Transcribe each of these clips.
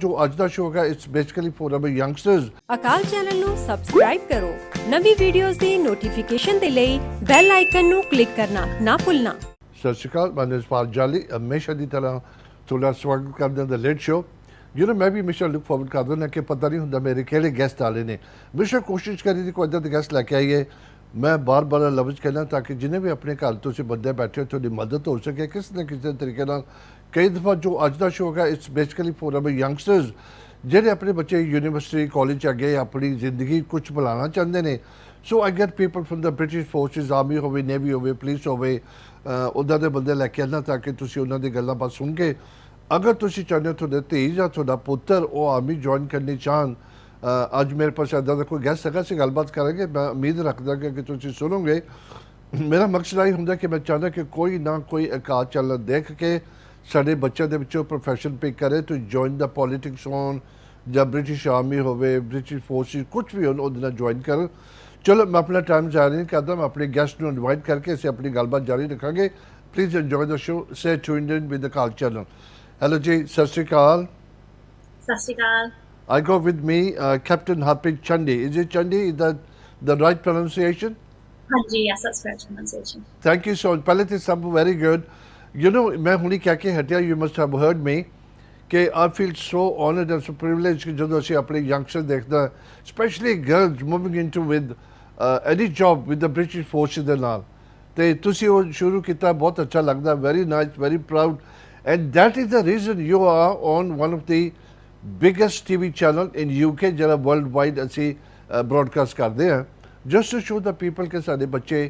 ਜੋ ਅੱਜ ਦਾ ਸ਼ੋਅ ਹੈ it's basically for our youngsters. Akal channel ਨੂੰ ਸਬਸਕ੍ਰਾਈਬ ਕਰੋ। ਨਵੀਂ ਵੀਡੀਓਜ਼ ਦੀ ਨੋਟੀਫਿਕੇਸ਼ਨ ਦੇ ਲਈ ਬੈਲ ਆਈਕਨ ਨੂੰ ਕਲਿੱਕ ਕਰਨਾ ਨਾ ਭੁੱਲਣਾ। ਸਤਿ ਸ਼੍ਰੀ ਅਕਾਲ, ਮੈਂ ਨਿਸਪਾਲ ਜਾਲੀ ਹਮੇਸ਼ਾ ਦੀ ਤਰ੍ਹਾਂ ਤੁਹਾਡਾ ਸਵਾਗਤ ਕਰਦੇ ਹਾਂ ਦ ਲੇਟ ਸ਼ੋਅ। ਮੈਂ ਵੀ ਹਮੇਸ਼ਾ ਲੁੱਕ ਫਾਰਵਰਡ ਕਰਦਾ ਨਾ ਕਿ ਪਤਾ ਨਹੀਂ ਹੁੰਦਾ ਮੇਰੇ ਕਿਹੜੇ ਗੈਸਟ ਆਲੇ ਨੇ। ਹਮੇਸ਼ਾ ਕੋਸ਼ਿਸ਼ ਕਰੀ ਦੀ ਕੋਈ ਇੱਦਾਂ ਦੇ ਗੈਸਟ ਲੈ ਕੇ ਆਈਏ। ਮੈਂ ਬਾਰ-ਬਾਰ ਲਫ਼ਜ਼ ਕਹਿਣਾ ਤਾਂ ਕਿ ਜਿੰਨੇ ਵੀ ਆਪਣੇ ਘਰ ਤੁਸੀਂ ਬੰਦੇ ਬੈਠੇ ਹੋ ਤੁਹਾਡੀ ਮਦਦ ਹੋ ਸਕੇ ਕਿਸੇ ਨਾ ਕਿਸੇ ਤਰੀਕੇ ਨਾਲ। ਕਈ ਦਫਾ ਜੋ ਅੱਜ ਦਾ ਸ਼ੋਅ ਹੈ it's basically for our youngsters ਜਿਹੜੇ ਆਪਣੇ ਬੱਚੇ ਯੂਨੀਵਰਸਿਟੀ ਕਾਲਜ 'ਚ ਅੱਗੇ ਆਪਣੀ ਜ਼ਿੰਦਗੀ ਕੁਛ ਬਣਾਉਣਾ ਚਾਹੁੰਦੇ ਨੇ। So I get people from the British forces, army ਹੋਵੇ, ਨੇਵੀ ਹੋਵੇ, ਪੁਲਿਸ ਹੋਵੇ, ਉੱਦਾਂ ਦੇ ਬੰਦੇ ਲੈ ਕੇ ਆਉਣਾ ਤਾਂ ਕਿ ਤੁਸੀਂ ਉਹਨਾਂ ਦੀ ਗੱਲਾਂ ਬਾਤ ਸੁਣ ਕੇ ਅਗਰ ਤੁਸੀਂ ਚਾਹੁੰਦੇ ਹੋ ਤੁਹਾਡੇ ਧੀ ਜਾਂ ਤੁਹਾਡਾ ਪੁੱਤਰ ਉਹ ਆਰਮੀ ਜੁਆਇਨ ਕਰਨੀ ਚਾਹਣ। ਅੱਜ ਮੇਰੇ ਪਾਸ ਇੱਦਾਂ ਦਾ ਕੋਈ ਗੈਸਟ ਹੈਗਾ, ਅਸੀਂ ਗੱਲਬਾਤ ਕਰਾਂਗੇ। ਮੈਂ ਉਮੀਦ ਰੱਖਦਾ ਕਿ ਤੁਸੀਂ ਸੁਣੋਗੇ। ਮੇਰਾ ਮਕਸਦ ਇਹ ਹੁੰਦਾ ਕਿ ਮੈਂ ਚਾਹੁੰਦਾ ਕਿ ਕੋਈ ਨਾ ਕੋਈ ਅਕਾਲ ਚੱਲਣ ਦੇਖ ਕੇ ਸਾਡੇ ਬੱਚਿਆਂ ਦੇ ਵਿੱਚੋਂ ਪ੍ਰੋਫੈਸ਼ਨ ਪਿਕ ਕਰੇ ਟੂ ਜੁਆਇਨ ਦਾ ਪੋਲੀਟਿਕਸ ਹੋਣ ਜਾਂ ਬ੍ਰਿਟਿਸ਼ ਆਰਮੀ ਹੋਵੇ, ਬ੍ਰਿਟਿਸ਼ ਫੋਰਸਿਸ ਕੁਛ ਵੀ ਹੋਣ ਉਹਦੇ ਨਾਲ ਜੁਆਇਨ ਕਰਨ। ਚਲੋ ਮੈਂ ਆਪਣਾ ਟਾਈਮ ਜ਼ਾਇਆ ਨਹੀਂ ਕਰਦਾ, ਮੈਂ ਆਪਣੇ ਗੈਸਟ ਨੂੰ ਇਨਵਾਈਟ ਕਰਕੇ ਅਸੀਂ ਆਪਣੀ ਗੱਲਬਾਤ ਜਾਰੀ ਰੱਖਾਂਗੇ। Please enjoy the show, stay tuned in with the Akal channel. Hello ਜੀ, ਸਤਿ ਸ਼੍ਰੀ ਅਕਾਲ। ਸਤਿ ਸ਼੍ਰੀ ਅਕਾਲ। I got with me Captain Harpreet Chandi. Is it Chandi? Is that the right pronunciation? ਹਾਂਜੀ, yes, that's correct pronunciation. Thank you so much. ਪਹਿਲੇ ਤੇ ਸਭ very good. ਮੈਂ ਹੁਣੀ ਕਹਿ ਕੇ ਹਟਿਆ, you must have heard me, ਕਿ I feel so honored and so privileged ਕਿ ਜਦੋਂ ਅਸੀਂ ਆਪਣੇ youngsters ਦੇਖਦਾ, especially girls moving into with any job with the British forces ਦੇ ਨਾਲ, ਤੇ ਤੁਸੀਂ ਉਹ ਸ਼ੁਰੂ ਕੀਤਾ, ਬਹੁਤ ਅੱਛਾ ਲੱਗਦਾ। very nice, very proud, and that is the reason you are on one of the biggest TV channel in UK ਜਿਹੜਾ ਵਰਲਡ ਵਾਈਡ ਅਸੀਂ ਬ੍ਰੌਡਕਾਸਟ ਕਰਦੇ ਹਾਂ, just to show the people ਕਿ ਸਾਡੇ ਬੱਚੇ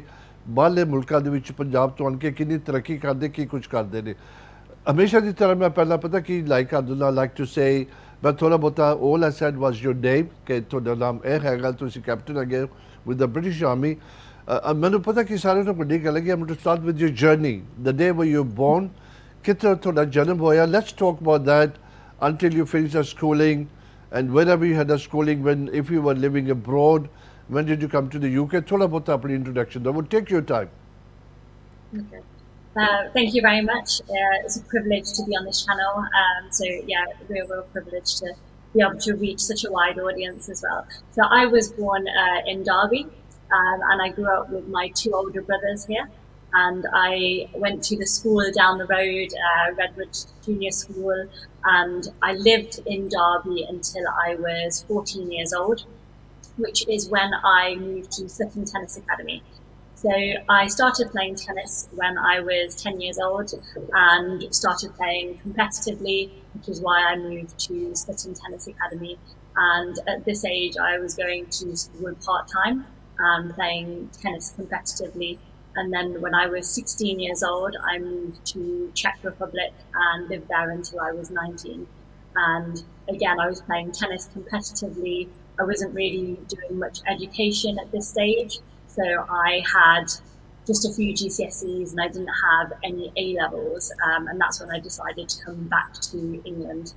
ਬਾਹਰਲੇ ਮੁਲਕਾਂ ਦੇ ਵਿੱਚ ਪੰਜਾਬ ਤੋਂ ਆਣ ਕੇ ਕਿੰਨੀ ਤਰੱਕੀ ਕਰਦੇ, ਕੀ ਕੁਝ ਕਰਦੇ ਨੇ। ਹਮੇਸ਼ਾ ਦੀ ਤਰ੍ਹਾਂ ਮੈਂ ਪਹਿਲਾਂ ਪਤਾ ਕੀ ਲਾਈਕ ਕਰ ਦਿੰਦਾ, ਲਾਈਕ ਟੂ ਸੇ ਮੈਂ ਥੋੜ੍ਹਾ ਬਹੁਤਾ all I said was your name, ਕਿ ਤੁਹਾਡਾ ਨਾਮ ਇਹ ਹੈਗਾ, ਤੁਸੀਂ ਕੈਪਟਨ ਹੈਗੇ with the British Army। ਮੈਨੂੰ ਪਤਾ ਕਿ ਸਾਰਿਆਂ ਨੂੰ ਵੱਡੀ ਗੱਲ ਹੈਗੀ। I'm going to start with your journey, the day where you were born, ਕਿੱਥੇ ਤੁਹਾਡਾ ਜਨਮ ਹੋਇਆ। Let's talk about that until you finish your schooling and whenever you had a schooling, when if you were living abroad, when did you come to the UK? Thoda bahut apni introduction that would take your time. Okay. Thank you very much. It's a privilege to be on this channel. So yeah, we're real privileged to be able to reach such a wide audience as well. So I was born in Derby, and I grew up with my two older brothers here. And I went to the school down the road, Redwood Junior School, and I lived in Derby until I was 14 years old, which is when I moved to Sutton Tennis Academy. So I started playing tennis when I was 10 years old and started playing competitively, which is why I moved to Sutton Tennis Academy. And at this age, I was going to school part-time and playing tennis competitively. And then when I was 16 years old, I moved to Czech Republic and lived there until I was 19. And again, I was playing tennis competitively. I wasn't really doing much education at this stage. So I had just a few GCSEs and I didn't have any A-levels. And that's when I decided to come back to England.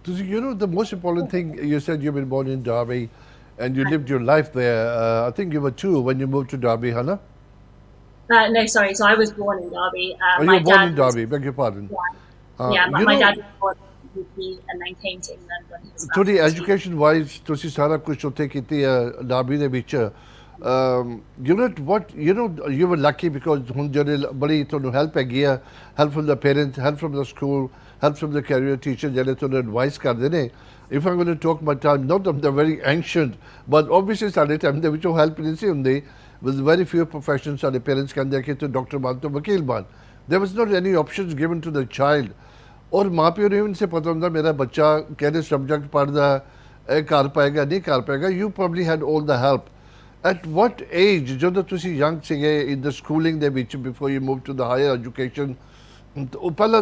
The most important thing, you said you've been born in Derby and you lived your life there. I think you were 2 when you moved to Derby, Hannah? No, sorry. So I was born in Derby. You were born in Derby, beg your pardon. Yeah, my dad was born in UK and then came to England when he was about ਤੁਹਾਡੀ 14. Education wise ਤੁਸੀਂ ਸਾਰਾ ਕੁਝ ਉੱਥੇ ਕੀਤੀ ਹੈ ਡਾਰਬੀ ਦੇ ਵਿੱਚ। you were lucky because ਹੁਣ ਜਿਹੜੇ ਬੜੀ ਤੁਹਾਨੂੰ ਹੈਲਪ ਹੈਗੀ ਆ, ਹੈਲਪ ਫਰਮ ਦਾ ਪੇਰੈਂਟਸ, ਹੈਲਪ ਫਰਮ ਦਾ ਸਕੂਲ, ਹੈਲਪ ਫਰਮ ਦਾ ਕੈਰੀਅਰ ਟੀਚਰ ਜਿਹੜੇ ਤੁਹਾਨੂੰ ਐਡਵਾਈਸ ਕਰਦੇ ਨੇ। if I'm going to talk my time, not that they're very ancient, but obviously ਸਾਡੇ ਟਾਈਮ ਦੇ ਵਿੱਚ ਉਹ ਹੈਲਪ ਨਹੀਂ ਸੀ ਹੁੰਦੀ। with very few professions ਸਾਡੇ ਪੇਰੈਂਟਸ ਕਹਿੰਦੇ ਕਿ ਤੂੰ ਡਾਕਟਰ ਬਣ, ਤੂੰ ਵਕੀਲ ਬਣ। there was not any options given to the child। ਔਰ ਮਾਂ ਪਿਓ ਨੂੰ even ਸੇ ਪਤਾ ਹੁੰਦਾ ਮੇਰਾ ਬੱਚਾ ਕਿਹੜੇ ਸਬਜੈਕਟ ਪੜ੍ਹਦਾ, ਇਹ ਕਰ ਪਾਏਗਾ ਨਹੀਂ ਕਰ ਪਾਏਗਾ। you probably had all the help. at what age, ਜਦੋਂ ਤੁਸੀਂ young ਸੀਗੇ in the schooling ਦੇ ਵਿੱਚ, before you moved to the higher education, ਉਹ ਪਹਿਲਾਂ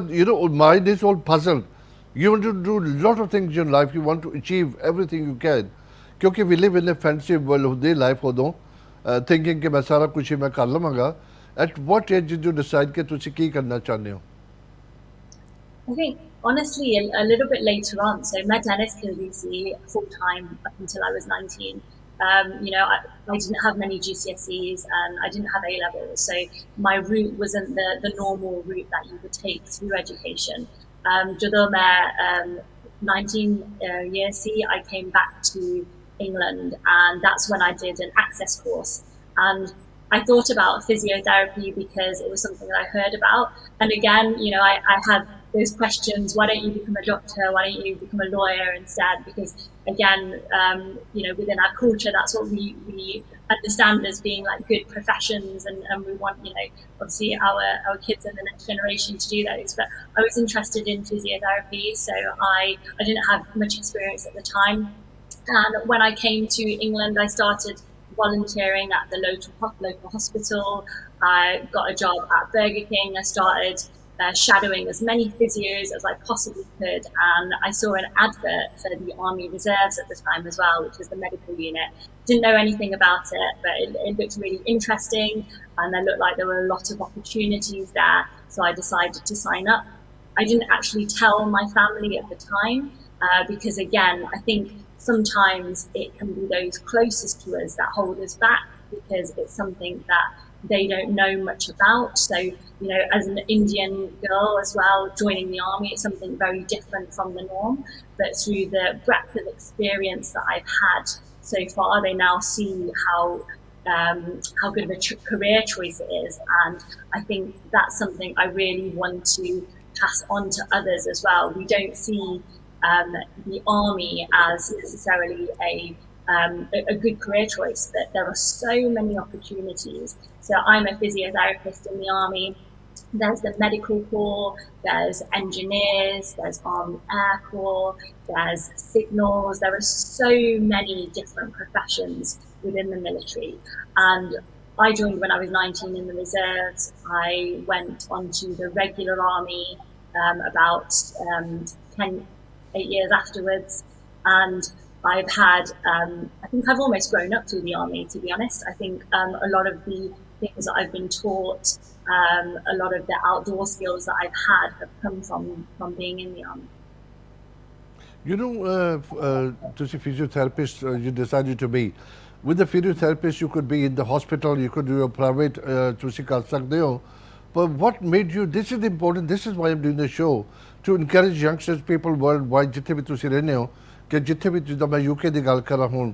mind is all puzzled. you want to do a lot of things in life, you want to achieve everything you can, ਕਿਉਂਕਿ we live in a fancy world ਹੁੰਦੀ life ਉਦੋਂ, thinking ਕਿ ਮੈਂ ਸਾਰਾ ਕੁਝ ਹੀ ਮੈਂ ਕਰ ਲਵਾਂਗਾ। at what age did you decide ਕਿ ਤੁਸੀਂ ਕੀ ਕਰਨਾ ਚਾਹੁੰਦੇ ਹੋ? I think honestly a little bit later on. So my tennis KBC full time up until I was 19. I didn't have many GCSEs and I didn't have A levels, so my route wasn't the normal route that you would take through education. ਜਦੋਂ ਮੈਂ 19 year C, I came back to England, and that's when I did an access course. And I thought about physiotherapy because it was something that I heard about. And again, I had those questions: why don't you become a doctor? Why don't you become a lawyer instead? Because again, within our culture, that's what we understand as being like good professions, and we want, obviously our kids and the next generation to do those. But I was interested in physiotherapy, so I didn't have much experience at the time. And when I came to England, I started volunteering at the local hospital. I got a job at Burger King. I started shadowing as many physios as I possibly could. And I saw an advert for the Army Reserves at the time as well, which was the medical unit. Didn't know anything about it, but it looked really interesting. And there looked like there were a lot of opportunities there. So I decided to sign up. I didn't actually tell my family at the time because, again, I think sometimes it can be those closest to us that hold us back because it's something that they don't know much about. So, as an Indian girl as well, joining the army, it's something very different from the norm. But through the breadth of experience that I've had so far, they now see how good of a career choice it is. And I think that's something I really want to pass on to others as well. We don't see the army as necessarily a good career choice, but there are so many opportunities. So I'm a physiotherapist in the army. There's the medical corps, there's engineers, there's Army Air Corps, there's signals. There are so many different professions within the military. And I joined when I was 19 in the reserves. I went onto the regular army about 8 years afterwards. And I've had, I think I've almost grown up through the army, to be honest. I think a lot of the things that I've been taught, a lot of the outdoor skills that I've had have come from being in the army. To see physiotherapist, you decided to be. With the physiotherapist, you could be in the hospital, you could do a private, ਤੁਸੀਂ ਕਰ ਸਕਦੇ ਹੋ. But what made you, this is important, this is why I'm doing the show, to encourage youngsters, people worldwide, ਜਿੱਥੇ ਵੀ ਤੁਸੀਂ ਰਹਿੰਦੇ ਹੋ, ਕਿ ਜਿੱਥੇ ਵੀ ਜਿੱਦਾਂ ਮੈਂ UK ਦੀ ਗੱਲ ਕਰਾਂ ਹੁਣ,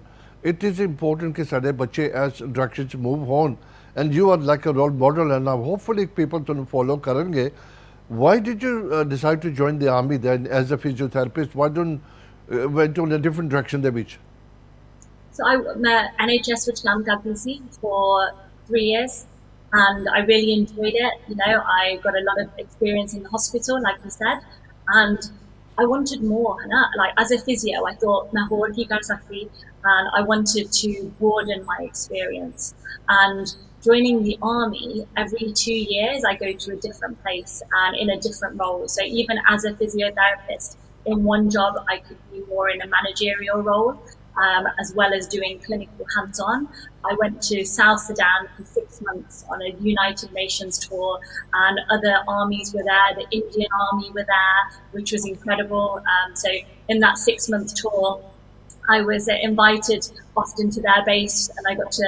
it is important ਕਿ ਸਾਡੇ ਬੱਚੇ as direction ਚ move on, and you are like a role model, and now hopefully people ਤੁਹਾਨੂੰ follow ਕਰਨਗੇ. Why did you decide to join the army then as a physiotherapist? Why don't went on a different direction ਦੇ ਵਿੱਚ? So I'm NHS ਵਿੱਚ ਕੰਮ ਕਰਦੀ ਸੀ for 3 years, and I really enjoyed it. I got a lot of experience in the hospital, like you said, and I wanted more. Like as a physio, I thought मैं ਹੋਰ ਕੀ ਕਰ ਸਕਦੀ, and I wanted to broaden my experience. And joining the army, every 2 years I go to a different place and in a different role. So even as a physiotherapist, in one job I could be more in a managerial role, as well as doing clinical hands-on. I went to South Sudan for 6 months on a United Nations tour, and other armies were there. The Indian Army were there, which was incredible. So in that 6-month tour, I was invited often to their base, and I got to,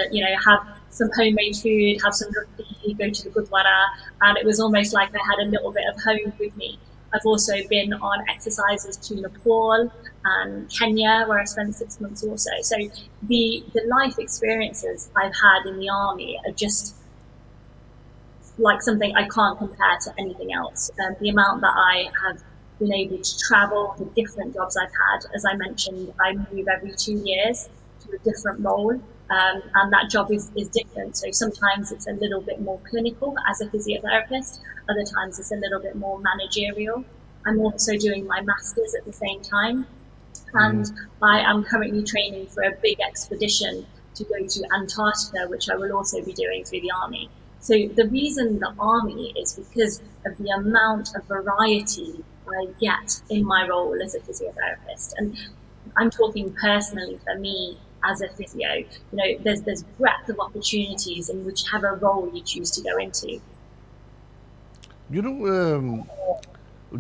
have some homemade food, have some roti, go to the Gurdwara, and it was almost like I had a little bit of home with me. I've also been on exercises to Nepal and Kenya, where I spent 6 months also. So the life experiences I've had in the army are just like something I can't compare to anything else. The amount that I have been able to travel, the different jobs I've had, as I mentioned, I move every 2 years to a different role. And that job is different. So sometimes it's a little bit more clinical as a physiotherapist. Other times it's a little bit more managerial. I'm also doing my master's at the same time. And I am currently training for a big expedition to go to Antarctica, which I will also be doing through the army. So the reason the army is because of the amount of variety I get in my role as a physiotherapist. And I'm talking personally for me as a physio, there's breadth of opportunities in whichever role you choose to go into.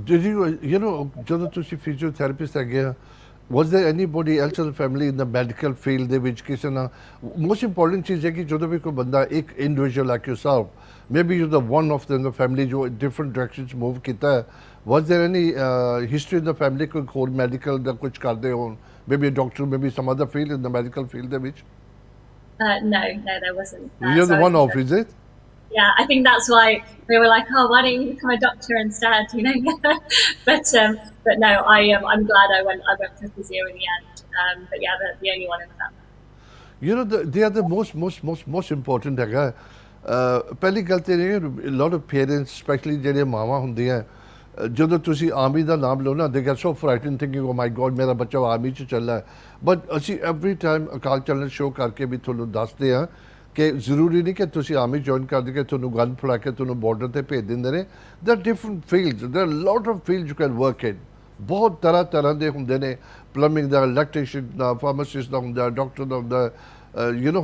Did you, ਜਦੋਂ ਤੁਸੀਂ physiotherapist ਹੈਗੇ ਆ, Was there anybody else in the family in the medical field ਦੇ ਵਿੱਚ ਕਿਸੇ ਨਾਲ most important ਚੀਜ਼ ਹੈ ਕਿ ਜਦੋਂ ਵੀ ਕੋਈ ਬੰਦਾ ਇੱਕ individual like yourself, maybe you're the one of them in the family ਜੋ different directions move ਕੀਤਾ ਹੈ, was there any history in the family ਕੋਈ ਹੋਰ medical ਦਾ ਕੁਝ ਕਰਦੇ ਹੋਣ, maybe a doctor, maybe some other field in the medical field ਦੇ ਵਿੱਚ? No, there wasn't. You're So the I one was off, is it? Yeah, I think that's why they were like, "Oh, why don't you become a doctor instead?" You know. But no, I'm glad I went for physio in the end. But yeah, the only one in the family. You know, they are the most important ਹੈਗਾ ਪਹਿਲੀ ਗੱਲ ਤੇ ਇਹ lot of parents especially ਜਿਹੜੇ ਮਾਵਾਂ ਹੁੰਦੀਆਂ ਜਦੋਂ ਤੁਸੀਂ ਆਰਮੀ ਦਾ ਨਾਮ ਲਓ ਨਾ they get so frightened thinking oh my god ਮੇਰਾ ਬੱਚਾ ਆਰਮੀ 'ਚ ਚੱਲਾ ਬਟ ਅਸੀਂ every time ਅਕਾਲ ਚੈਨਲ ਸ਼ੋਅ ਕਰਕੇ ਵੀ ਤੁਹਾਨੂੰ ਦੱਸਦੇ ਆ ਕਿ ਜ਼ਰੂਰੀ ਨਹੀਂ ਕਿ ਤੁਸੀਂ ਆਰਮੀ ਜੁਆਇਨ ਕਰਦੇ ਕਿ ਤੁਹਾਨੂੰ ਗਨ ਫੜਾ ਕੇ ਤੁਹਾਨੂੰ ਬਾਰਡਰ ਤੇ ਭੇਜ ਦਿੰਦੇ ਨੇ there are different fields, there are a lot of fields you can work in. ਬਹੁਤ ਤਰ੍ਹਾਂ ਦੇ ਹੁੰਦੇ ਨੇ ਪਲੰਬਿੰਗ ਦਾ ਇਲੈਕਟ੍ਰੀਸ਼ੀਅਨ ਦਾ ਫਾਰਮਾਸਿਸਟ ਦਾ ਹੁੰਦਾ ਡਾਕਟਰ ਦਾ ਹੁੰਦਾ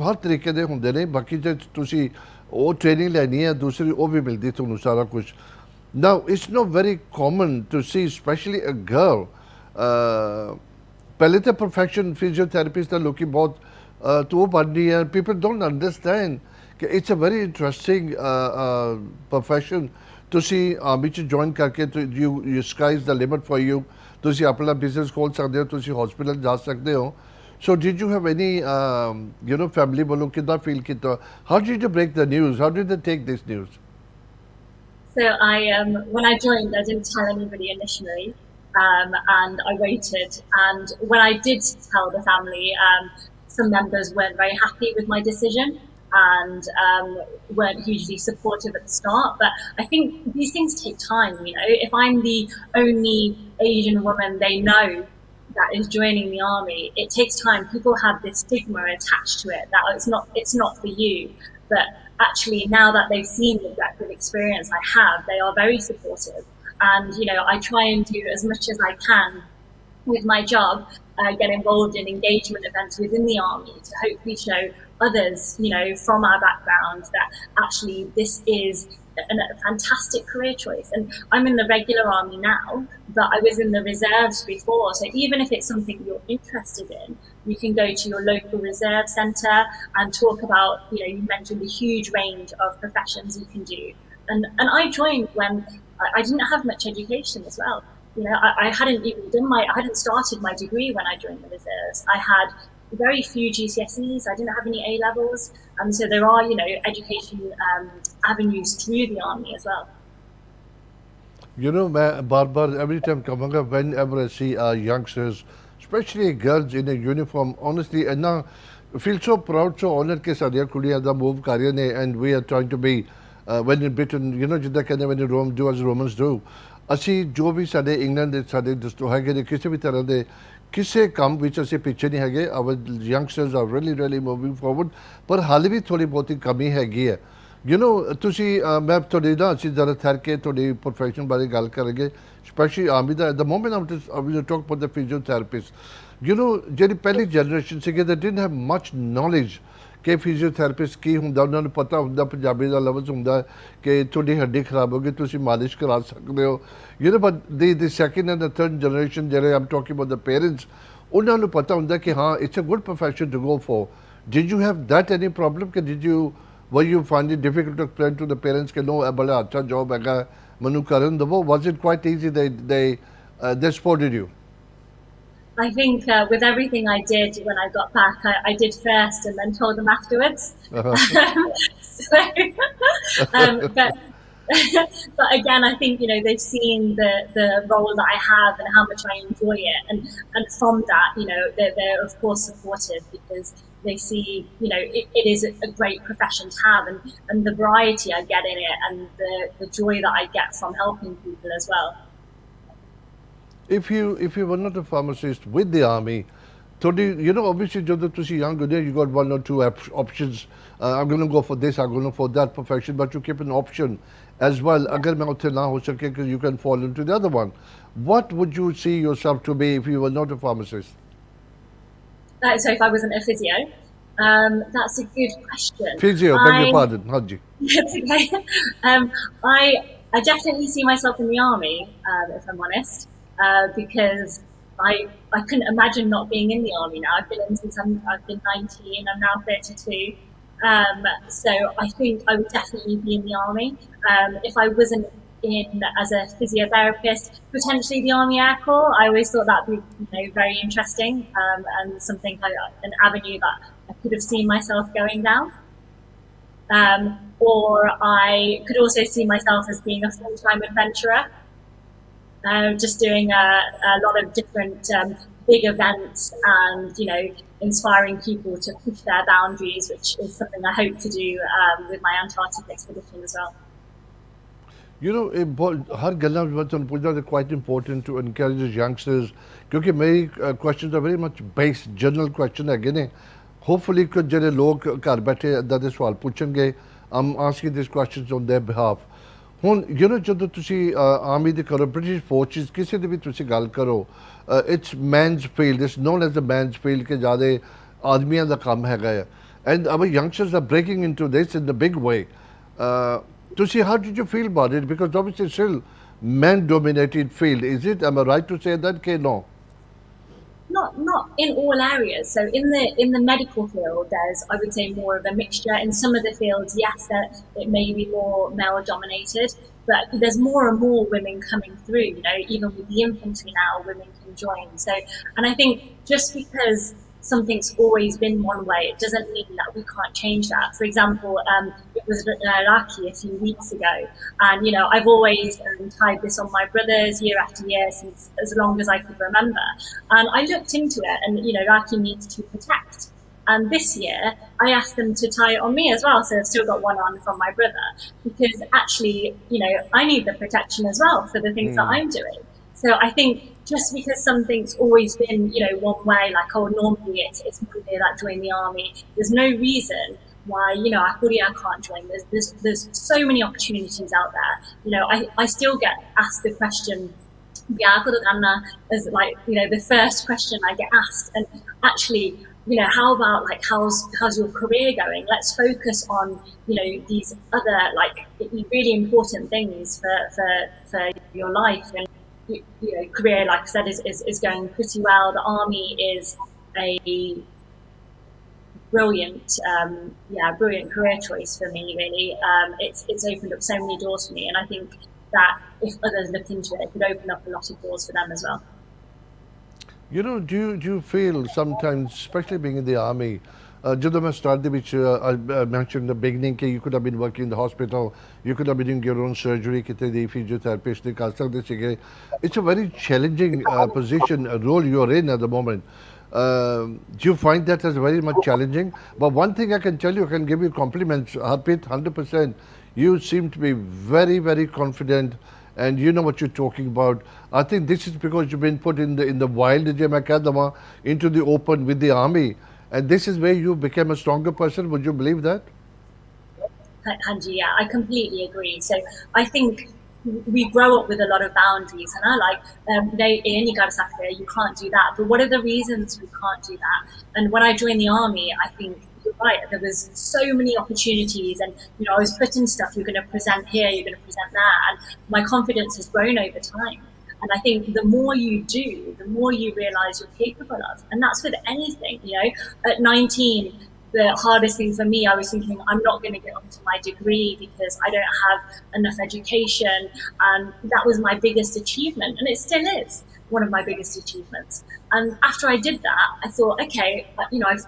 ਹਰ ਤਰੀਕੇ ਦੇ ਹੁੰਦੇ ਨੇ ਬਾਕੀ ਜੇ ਤੁਸੀਂ ਉਹ ਟ੍ਰੇਨਿੰਗ ਲੈਣੀ ਹੈ ਦੂਸਰੀ ਉਹ ਵੀ ਮਿਲਦੀ ਤੁਹਾਨੂੰ ਸਾਰਾ ਕੁਝ now it's not very common to see specially a girl ਪਹਿਲੇ ਤਾਂ ਪ੍ਰੋਫੈਸ਼ਨ ਫਿਜ਼ੀਓਥੈਰੇਪਿਸਟ ਦਾ ਲੋਕੀ ਬਹੁਤ ਤੋਂ ਬਣਦੀ ਹੈ ਪੀਪਲ ਡੋਂਟ ਅੰਡਰਸਟੈਂਡ ਕਿ it's a very interesting profession ਤੁਸੀਂ ਆਰਮੀ 'ਚ ਜੁਆਇਨ ਕਰਕੇ you sky is the limit for you ਤੁਸੀਂ ਆਪਣਾ ਬਿਜ਼ਨਸ ਖੋਲ੍ਹ ਸਕਦੇ ਹੋ ਤੁਸੀਂ ਹਸਪੀਟਲ ਜਾ ਸਕਦੇ ਹੋ so did you have any family ਵੱਲੋਂ ਕਿੱਦਾਂ ਫੀਲ ਕੀਤਾ how did you break the news how did they take this news So when I joined, I didn't tell anybody initially, and I waited. And when I did tell the family, some members weren't very happy with my decision and weren't hugely supportive at the start. But I think these things take time. You know, if I'm the only Asian woman they know that is joining the army, it takes time. People have this stigma attached to it that it's not for you. But actually, now that they've seen the breadth of experience I have, they are very supportive. And you know, I try and do as much as I can with my job, get involved in engagement events within the army to hopefully show others, you know, from our backgrounds that actually this is a fantastic career choice. And I'm in the regular army now, but I was in the reserves before. So even if it's something you're interested in, you can go to your local reserve centre and talk about, you know, you mentioned the huge range of professions you can do. And I joined when I didn't have much education as well. You know, I hadn't started my degree when I joined the reserves. I had very few GCSEs. I didn't have any A levels, and so there are, you know, education avenues through the army as well. You know, Barbar, every time Kamanga, whenever I see our youngsters, especially girls in a uniform, honestly, and now feel so proud, so honored ke saadiyan kudiyan da move kar rahe ne, and we are trying to be when in Britain, you know, ਜਿੱਦਾਂ ਕਹਿੰਦੇ when in Rome, do as Romans do. ਅਸੀਂ ਜੋ ਵੀ ਸਾਡੇ England ਦੇ ਸਾਡੇ ਦੋਸਤ ਹੈਗੇ ਨੇ ਕਿਸੇ ਵੀ ਤਰ੍ਹਾਂ ਦੇ ਕਿਸੇ ਕੰਮ ਵਿੱਚ ਅਸੀਂ ਪਿੱਛੇ ਨਹੀਂ ਹੈਗੇ our youngsters are really moving forward ਪਰ ਹਾਲੇ ਵੀ ਥੋੜੀ ਬਹੁਤੀ ਕਮੀ ਹੈਗੀ ਹੈ ਯੂ نو ਤੁਸੀਂ ਮੈਂ ਤੁਹਾਡੇ ਨਾਲ ਅਸੀਂ ਜ਼ਰਾ ਠਹਿਰ ਕੇ ਤੁਹਾਡੀ ਪ੍ਰੋਫੈਸ਼ਨ ਬਾਰੇ ਗੱਲ ਕਰਾਂਗੇ ਸਪੈਸ਼ਲੀ ਆਰਮੀ ਦਾ at the moment I will talk about the physiotherapist you نو ਜਿਹੜੀ ਪਹਿਲੀ ਜਨਰੇਸ਼ਨ ਸੀਗੇ they didn't have much knowledge ਕਿ ਫਿਜ਼ੀਓਥੈਰੇਪਿਸਟ ਕੀ ਹੁੰਦਾ ਉਹਨਾਂ ਨੂੰ ਪਤਾ ਹੁੰਦਾ ਪੰਜਾਬੀ ਦਾ ਲਫ਼ਜ਼ ਹੁੰਦਾ ਕਿ ਤੁਹਾਡੀ ਹੱਡੀ ਖਰਾਬ ਹੋ ਗਈ ਤੁਸੀਂ ਮਾਲਿਸ਼ ਕਰਾ ਸਕਦੇ ਹੋ you نو but the second and the third generation ਜਿਹੜੇ I'm talking about the parents ਉਹਨਾਂ ਨੂੰ ਪਤਾ ਹੁੰਦਾ ਕਿ ਹਾਂ it's a good profession to go for did you have that any problem ਕਿ did you were you find it difficult to explain to the parents ਕਿ no ਇਹ ਬੜਾ ਅੱਛਾ ਜੋਬ ਹੈਗਾ ਮੈਨੂੰ ਕਰਨ ਦਵੋ was it quite easy they supported you I think with everything I did when I got back, I did first and then told them afterwards. So, but but again, I think, you know, they've seen the role that I have and how much I enjoy it, and from that, you know, they're of course supportive because they see, you know, it is a great profession to have, and the variety I get in it, and the joy that I get from helping people as well. If you were not a pharmacist with the army, you know, obviously ਜਦੋਂ ਤੁਸੀਂ young ਹੋ you got one or two options. I'm going to go for this, I'm going to go for that profession, but you keep an option as well. अगर मैं उत्थे ना हो सके, you can fall into the other one. What would you see yourself to be if you were not a pharmacist? So if I wasn't a physio, that's a good question. Physio, beg your pardon, Haji. That's okay. I definitely see myself in the army, if I'm honest. Because I couldn't imagine not being in the army now. I've been in since I've been 19. I'm now 32. So I think I would definitely be in the army. If I wasn't in as a physiotherapist, potentially the Army Air Corps. I always thought that'd be very interesting, and something an avenue that I could have seen myself going down. Or I could also see myself as being a full-time adventurer, just doing a lot of different big events and inspiring people to push their boundaries, which is something I hope to do with my Antarctic expedition as well. हर गल्ला मैं पूछना quite important to encourage youngsters क्योंकि मेरी questions are very much based general question है ने hopefully कुछ जने लोग घर बैठे इदा दे सवाल पूछेंगे I'm asking these questions on their behalf ਹੁਣ ਜਦੋਂ ਤੁਸੀਂ ਆਰਮੀ ਦੇ ਕਰੋ ਬ੍ਰਿਟਿਸ਼ ਫੋਰਸਿਸ ਕਿਸੇ ਦੀ ਵੀ ਤੁਸੀਂ ਗੱਲ ਕਰੋ it's man's field it's known as the man's field ਕਿ ਜ਼ਿਆਦਾ ਆਦਮੀਆਂ ਦਾ ਕੰਮ ਹੈਗਾ ਹੈ and our youngsters are breaking into this in the big way ਤੁਸੀਂ how did you feel about it because obviously still men dominated field is it am I right to say that ke no not in all areas. So in the medical field, there's I would say more of a mixture. In some of the fields, yes, that it may be more male dominated, but there's more and more women coming through. Even with the infantry now, women can join. So, and I think just because something's always been one way, it doesn't mean that we can't change that. For example, it was Iraqi a few weeks ago, and I've always tied this on my brothers year after year since as long as I could remember. And I looked into it, and Iraqi needs to protect. And this year, I asked them to tie it on me as well, so I've still got one on from my brother, because actually, I need the protection as well for the things that I'm doing. So I think just because something's always been, one way, like, oh, normally it's Monday that join the army, there's no reason why, I can't join. There's so many opportunities out there. I still get asked the question, is like, the first question I get asked. And actually, how about like, how's your career going? Let's focus on, these other, like, really important things for your life. And career, like I said, is going pretty well. The army is a brilliant career choice for me, really. It's opened up so many doors for me, and I think that if others look into it, it could open up a lot of doors for them as well. Do you feel sometimes, especially being in the army, ਜਦੋਂ ਮੈਂ start ਦੇ ਵਿੱਚ I mentioned in the beginning ਕਿ you could have been working in the hospital, you could have been doing your own surgery, ਕਿਤੇ ਦੀ physiotherapist ਨਹੀਂ ਕਰ ਸਕਦੇ ਸੀਗੇ. It's a very challenging position, role you're in at the moment. Do you find that as very much challenging? But one thing I can tell you, I can give you compliments, Harpreet, 100%. You seem to be very, very confident and you know what you're talking about. I think this is because you've been put in the wild, into the open with the army. And this is where you became a stronger person. Would you believe that? Hanji, yeah, I completely agree. So I think we grow up with a lot of boundaries, and I like you can't do that. But what are the reasons we can't do that? And when I joined the army, I think you're right. There was so many opportunities, and I was put in stuff. You're going to present here, you're going to present there, and my confidence has grown over time. And I think the more you do, the more you realize you're capable of. And that's with anything, At 19, the hardest thing for me, I was thinking, I'm not going to get onto my degree because I don't have enough education. And that was my biggest achievement. And it still is one of my biggest achievements. And after I did that, I thought, okay,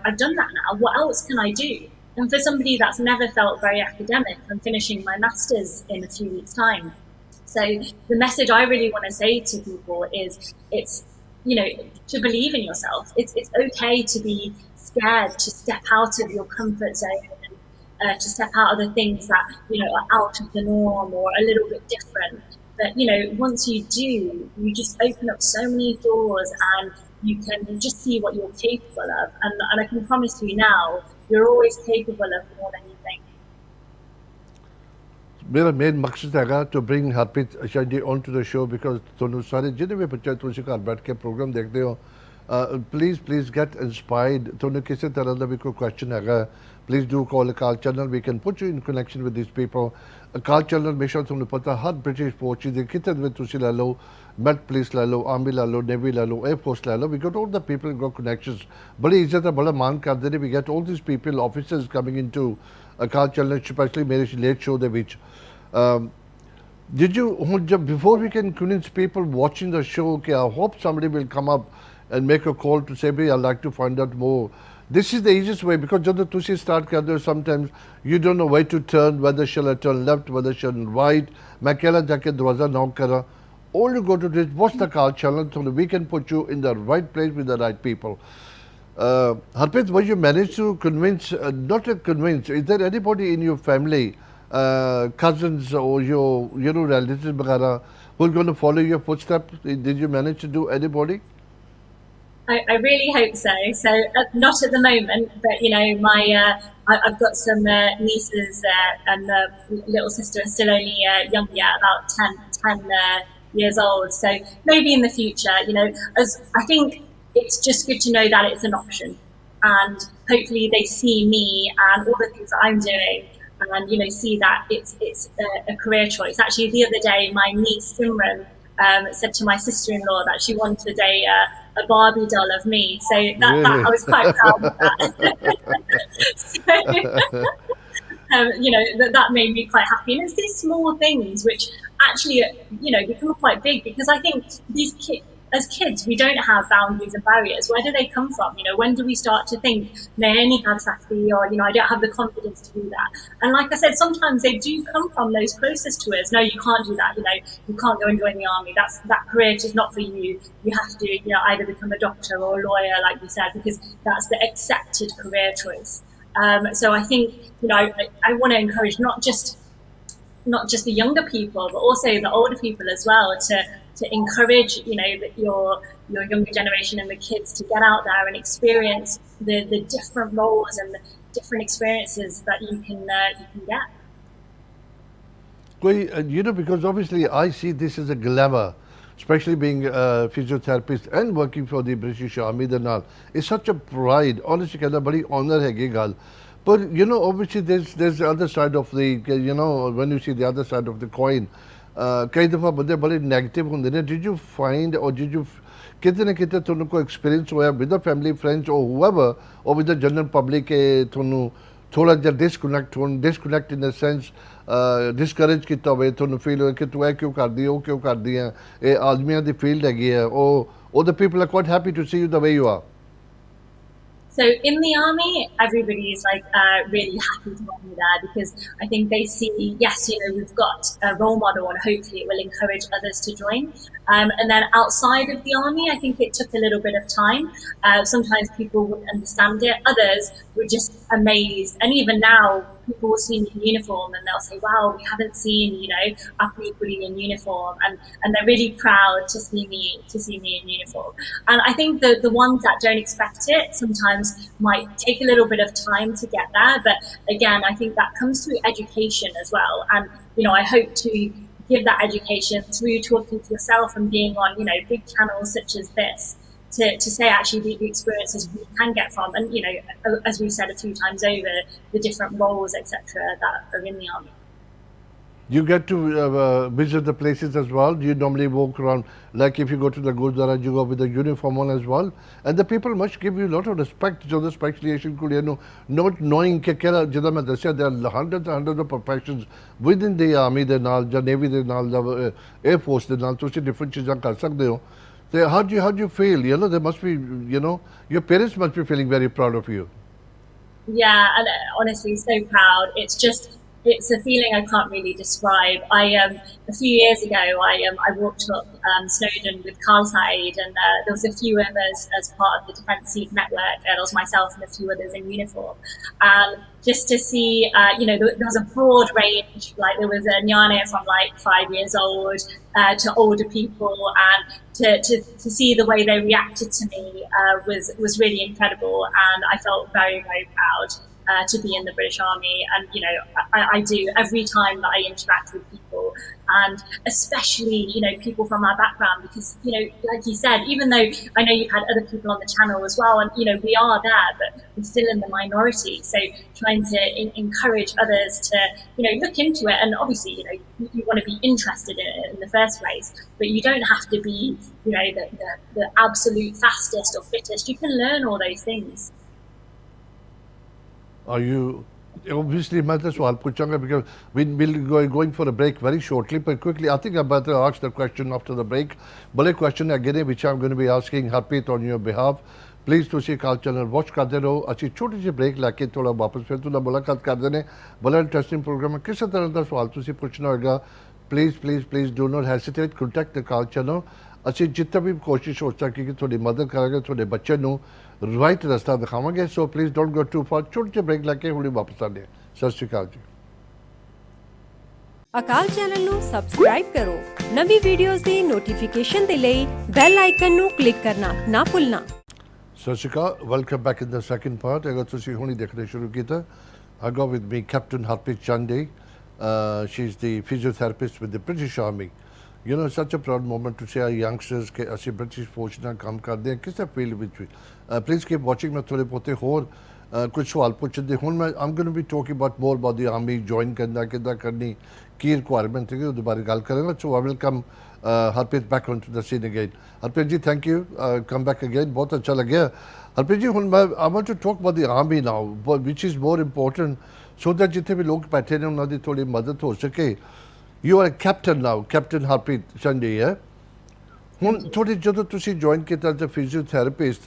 I've done that now. What else can I do? And for somebody that's never felt very academic, I'm finishing my master's in a few weeks' time. So the message I really want to say to people is it's, to believe in yourself. It's okay to be scared, to step out of your comfort zone and to step out of the things that, are out of the norm or a little bit different. But, once you do, you just open up so many doors and you can just see what you're capable of. And I can promise you now, you're always capable of more than you think. मेरा main मकसद हैगा to bring Harpreet Shah ji onto the show because ਤੁਹਾਨੂੰ ਸਾਰੇ ਜਿਹਦੇ ਵੀ ਬੱਚੇ ਤੁਸੀਂ ਘਰ ਬੈਠ ਕੇ ਪ੍ਰੋਗਰਾਮ ਦੇਖਦੇ ਹੋ Please get inspired. ਤੁਹਾਨੂੰ ਕਿਸੇ ਤਰ੍ਹਾਂ ਦਾ ਵੀ ਕੋਈ question ਹੈਗਾ, please do call Akal channel. We can put you in connection with these people. Akal channel ਹਮੇਸ਼ਾ ਤੁਹਾਨੂੰ ਪਤਾ ਹਰ ਬ੍ਰਿਟਿਸ਼ ਫੌਜ ਦੇ ਕਿਤੇ ਵੀ ਤੁਸੀਂ ਲੈ ਲਓ, ਮੈਟ ਪੁਲਿਸ ਲੈ ਲਓ, ਆਰਮੀ ਲੈ ਲਓ, ਨੇਵੀ ਲੈ ਲਓ, 에ਅਰ ਫੋਰਸ ਲੈ ਲਓ. We got all the people got connections. ਬੜੀ ਇੱਜ਼ਤ ਹੈ, ਬੜਾ ਮਾਣ ਕਰਦੇ ਨੇ. We get all these people, officers coming into Akal channel, especially ਮੇਰੇ ਲੇਟ ਸ਼ੋ ਦੇ ਵਿੱਚ. Did you, before we can convince people watching the show, okay, I hope somebody will come up and make a call to say, I'd like to find out more. This is the easiest way, because when you start karde, sometimes you don't know where to turn, whether shall I turn left, whether shall I turn right. Main kehla jaake darwaza knock kara. All you got to do is watch the call channel, so we can put you in the right place with the right people. Harpreet, was you managed to convince, not to convince, is there anybody in your family, cousins or your relatives who are going to follow your footsteps? Did you manage to do anybody? I really hope so. So not at the moment, but I've got some nieces and the little sister is still only young yet, about 10 years old. So maybe in the future, as I think it's just good to know that it's an option, and hopefully they see me and all the things that I'm doing, and see that it's a career choice. Actually, the other day, my niece Simran said to my sister-in-law that she wanted a Barbie doll of me. So that I was quite proud of that. So, that made me quite happy. And it's these small things which actually, become quite big, because I think as kids, we don't have boundaries and barriers. Where do they come from? When do we start to think, nahi kar sakti, or I don't have the confidence to do that? And like I said, sometimes they do come from those closest to us. No, you can't do that. You can't go and join the army. That career is just not for you. You have to, either become a doctor or a lawyer, like you said, because that's the accepted career choice. So I think, I want to encourage not just the younger people, but also the older people as well, to encourage, your younger generation and the kids to get out there and experience the different roles and the different experiences that you can get. Because obviously I see this as a glamour, especially being a physiotherapist and working for the British Army. It's such a pride. Honestly, it's a very honor hai. But obviously there's the other side of the, when you see the other side of the coin, कई दफ़ा बंदे बड़े negative होंगे ने. Did you find, or did you कितने न कितने तुहानू कोई एक्सपीरियंस होया with the family, friends or whoever, or with the general public के तुहानू थोड़ा जा disconnect in the sense discourage किया होवे, तुहानू फील होए कि तू ऐ क्यों कर दी, ओ क्यों कर दी है, ये आदमियों दी फील्ड हैगी है, or the people are quite happy to see you the way you are? So in the army, everybody is really happy to have me there, because I think they see, yes, we've got a role model, and hopefully it will encourage others to join. And then outside of the army, I think it took a little bit of time. Sometimes people wouldn't understand it. Others were just amazed. And even now, people will see me in uniform and they'll say, wow, we haven't seen, everybody in uniform. And they're really proud to see me in uniform. And I think the ones that don't expect it sometimes might take a little bit of time to get there. But again, I think that comes through education as well. And, I hope to give that education through talking to yourself and being on, big channels such as this, to say actually the experiences we can get from, and as we've said a few times over, the different roles, etc., that are in the army. You get to visit the places as well. Do you normally walk around, like if you go to the Gurdwara, you go with the uniform on as well? And the people must give you a lot of respect. So the specialization could, not knowing that there are hundreds and hundreds of professions within the army, the navy, the air force, the different things. So how do you feel? There must be, your parents must be feeling very proud of you. Yeah, and honestly, so proud. It's a feeling I can't really describe. A few years ago, I walked up Snowdon with Carl Said, and there was a few of us as part of the Defence Seek Network. There was myself and a few others in uniform. And just to see, there was a broad range. Like there was a Nyane from 5 years old to older people, and to see the way they reacted to me was really incredible, and I felt very, very proud to be in the British Army. And I do, every time that I interact with people, people, and especially, people from our background, because, like you said, even though I know you've had other people on the channel as well, and, we are there, but we're still in the minority. So trying to encourage others to, look into it. And obviously, you want to be interested in it in the first place, but you don't have to be, the absolute fastest or fittest. You can learn all those things. Are you obviously मैं तो सवाल पूछूंगा because we'll going for a break very shortly, but quickly I think I better ask the question after the break. बड़े question again which I'm going to be asking Harpreet on your behalf. Please तुसी काल channel watch करते रहो. अच्छी छोटी सी break लैके थोड़ा वापस फिर तुहाडा मुलाकात करते हैं. बड़ा इंटरेस्टिंग प्रोग्राम है. किसी तरह का सवाल तुसी पूछना होगा, please do not hesitate, contact the काल चैनल. ਅਸੀਂ ਜਿੱਥੇ ਵੀ ਕੋਸ਼ਿਸ਼ ਹੋ ਸਕੇ ਕਿ ਤੁਹਾਡੀ ਮਦਦ ਕਰਾਂਗੇ, ਤੁਹਾਡੇ ਬੱਚੇ ਨੂੰ ਰਾਈਟ ਰਸਤਾ ਦਿਖਾਵਾਂਗੇ. So please don't go too far. ਛੋਟੇ ਜਿਹੇ ਬ੍ਰੇਕ ਲੈ ਕੇ ਹੁਣੇ ਵਾਪਸ ਆਉਂਦੇ ਹਾਂ. ਸਤਿ ਸ਼੍ਰੀ ਅਕਾਲ ਜੀ. ਅਕਾਲ ਚੈਨਲ ਨੂੰ ਸਬਸਕ੍ਰਾਈਬ ਕਰੋ. ਨਵੀਂ ਵੀਡੀਓਜ਼ ਦੀ ਨੋਟੀਫਿਕੇਸ਼ਨ ਦੇ ਲਈ ਬੈਲ ਆਈਕਨ ਨੂੰ ਕਲਿੱਕ ਕਰਨਾ ਨਾ ਭੁੱਲਣਾ. ਸਤਿ ਸ਼੍ਰੀ ਅਕਾਲ. Welcome back in the second part. ਅਗਰ ਤੁਸੀਂ ਹੁਣੇ ਦੇਖਣਾ ਸ਼ੁਰੂ ਕੀਤਾ, I got with me Captain Harpreet Chande. She's the physiotherapist with the British Army. You know, such a proud moment to say our youngsters कि ਅਸੀਂ British फौज ਨਾਲ ਕੰਮ ਕਰਦੇ ਹਾਂ ਕਿਸੇ ਫੀਲਡ ਵਿੱਚ ਵੀ. Please keep watching. मैं थोड़े बहुते ਹੋਰ कुछ सवाल पूछते ਹੁਣ मैं I'm going to be talking about more about the army, join करना कितना करनी, की रिक्वायरमेंट है ਉਹਦੇ ਬਾਰੇ ਗੱਲ ਕਰਾਂਗਾ. So I will come Harpreet back onto the scene again. Harpreet ji, thank you. Come back again. बहुत अच्छा लगा. Harpreet ji, ਹੁਣ मैं I want to talk about the army now, which is more important, so that ਜਿੱਥੇ ਵੀ ਲੋਕ ਬੈਠੇ ਨੇ ਉਹਨਾਂ ਦੀ ਥੋੜੀ ਮਦਦ ਹੋ ਸਕੇ. You are a captain now, Captain Harpreet Chande, yeah? ਹੁਣ ਤੁਹਾਡੇ ਜਦੋਂ ਤੁਸੀਂ join ਕੀਤਾ as a physiotherapist,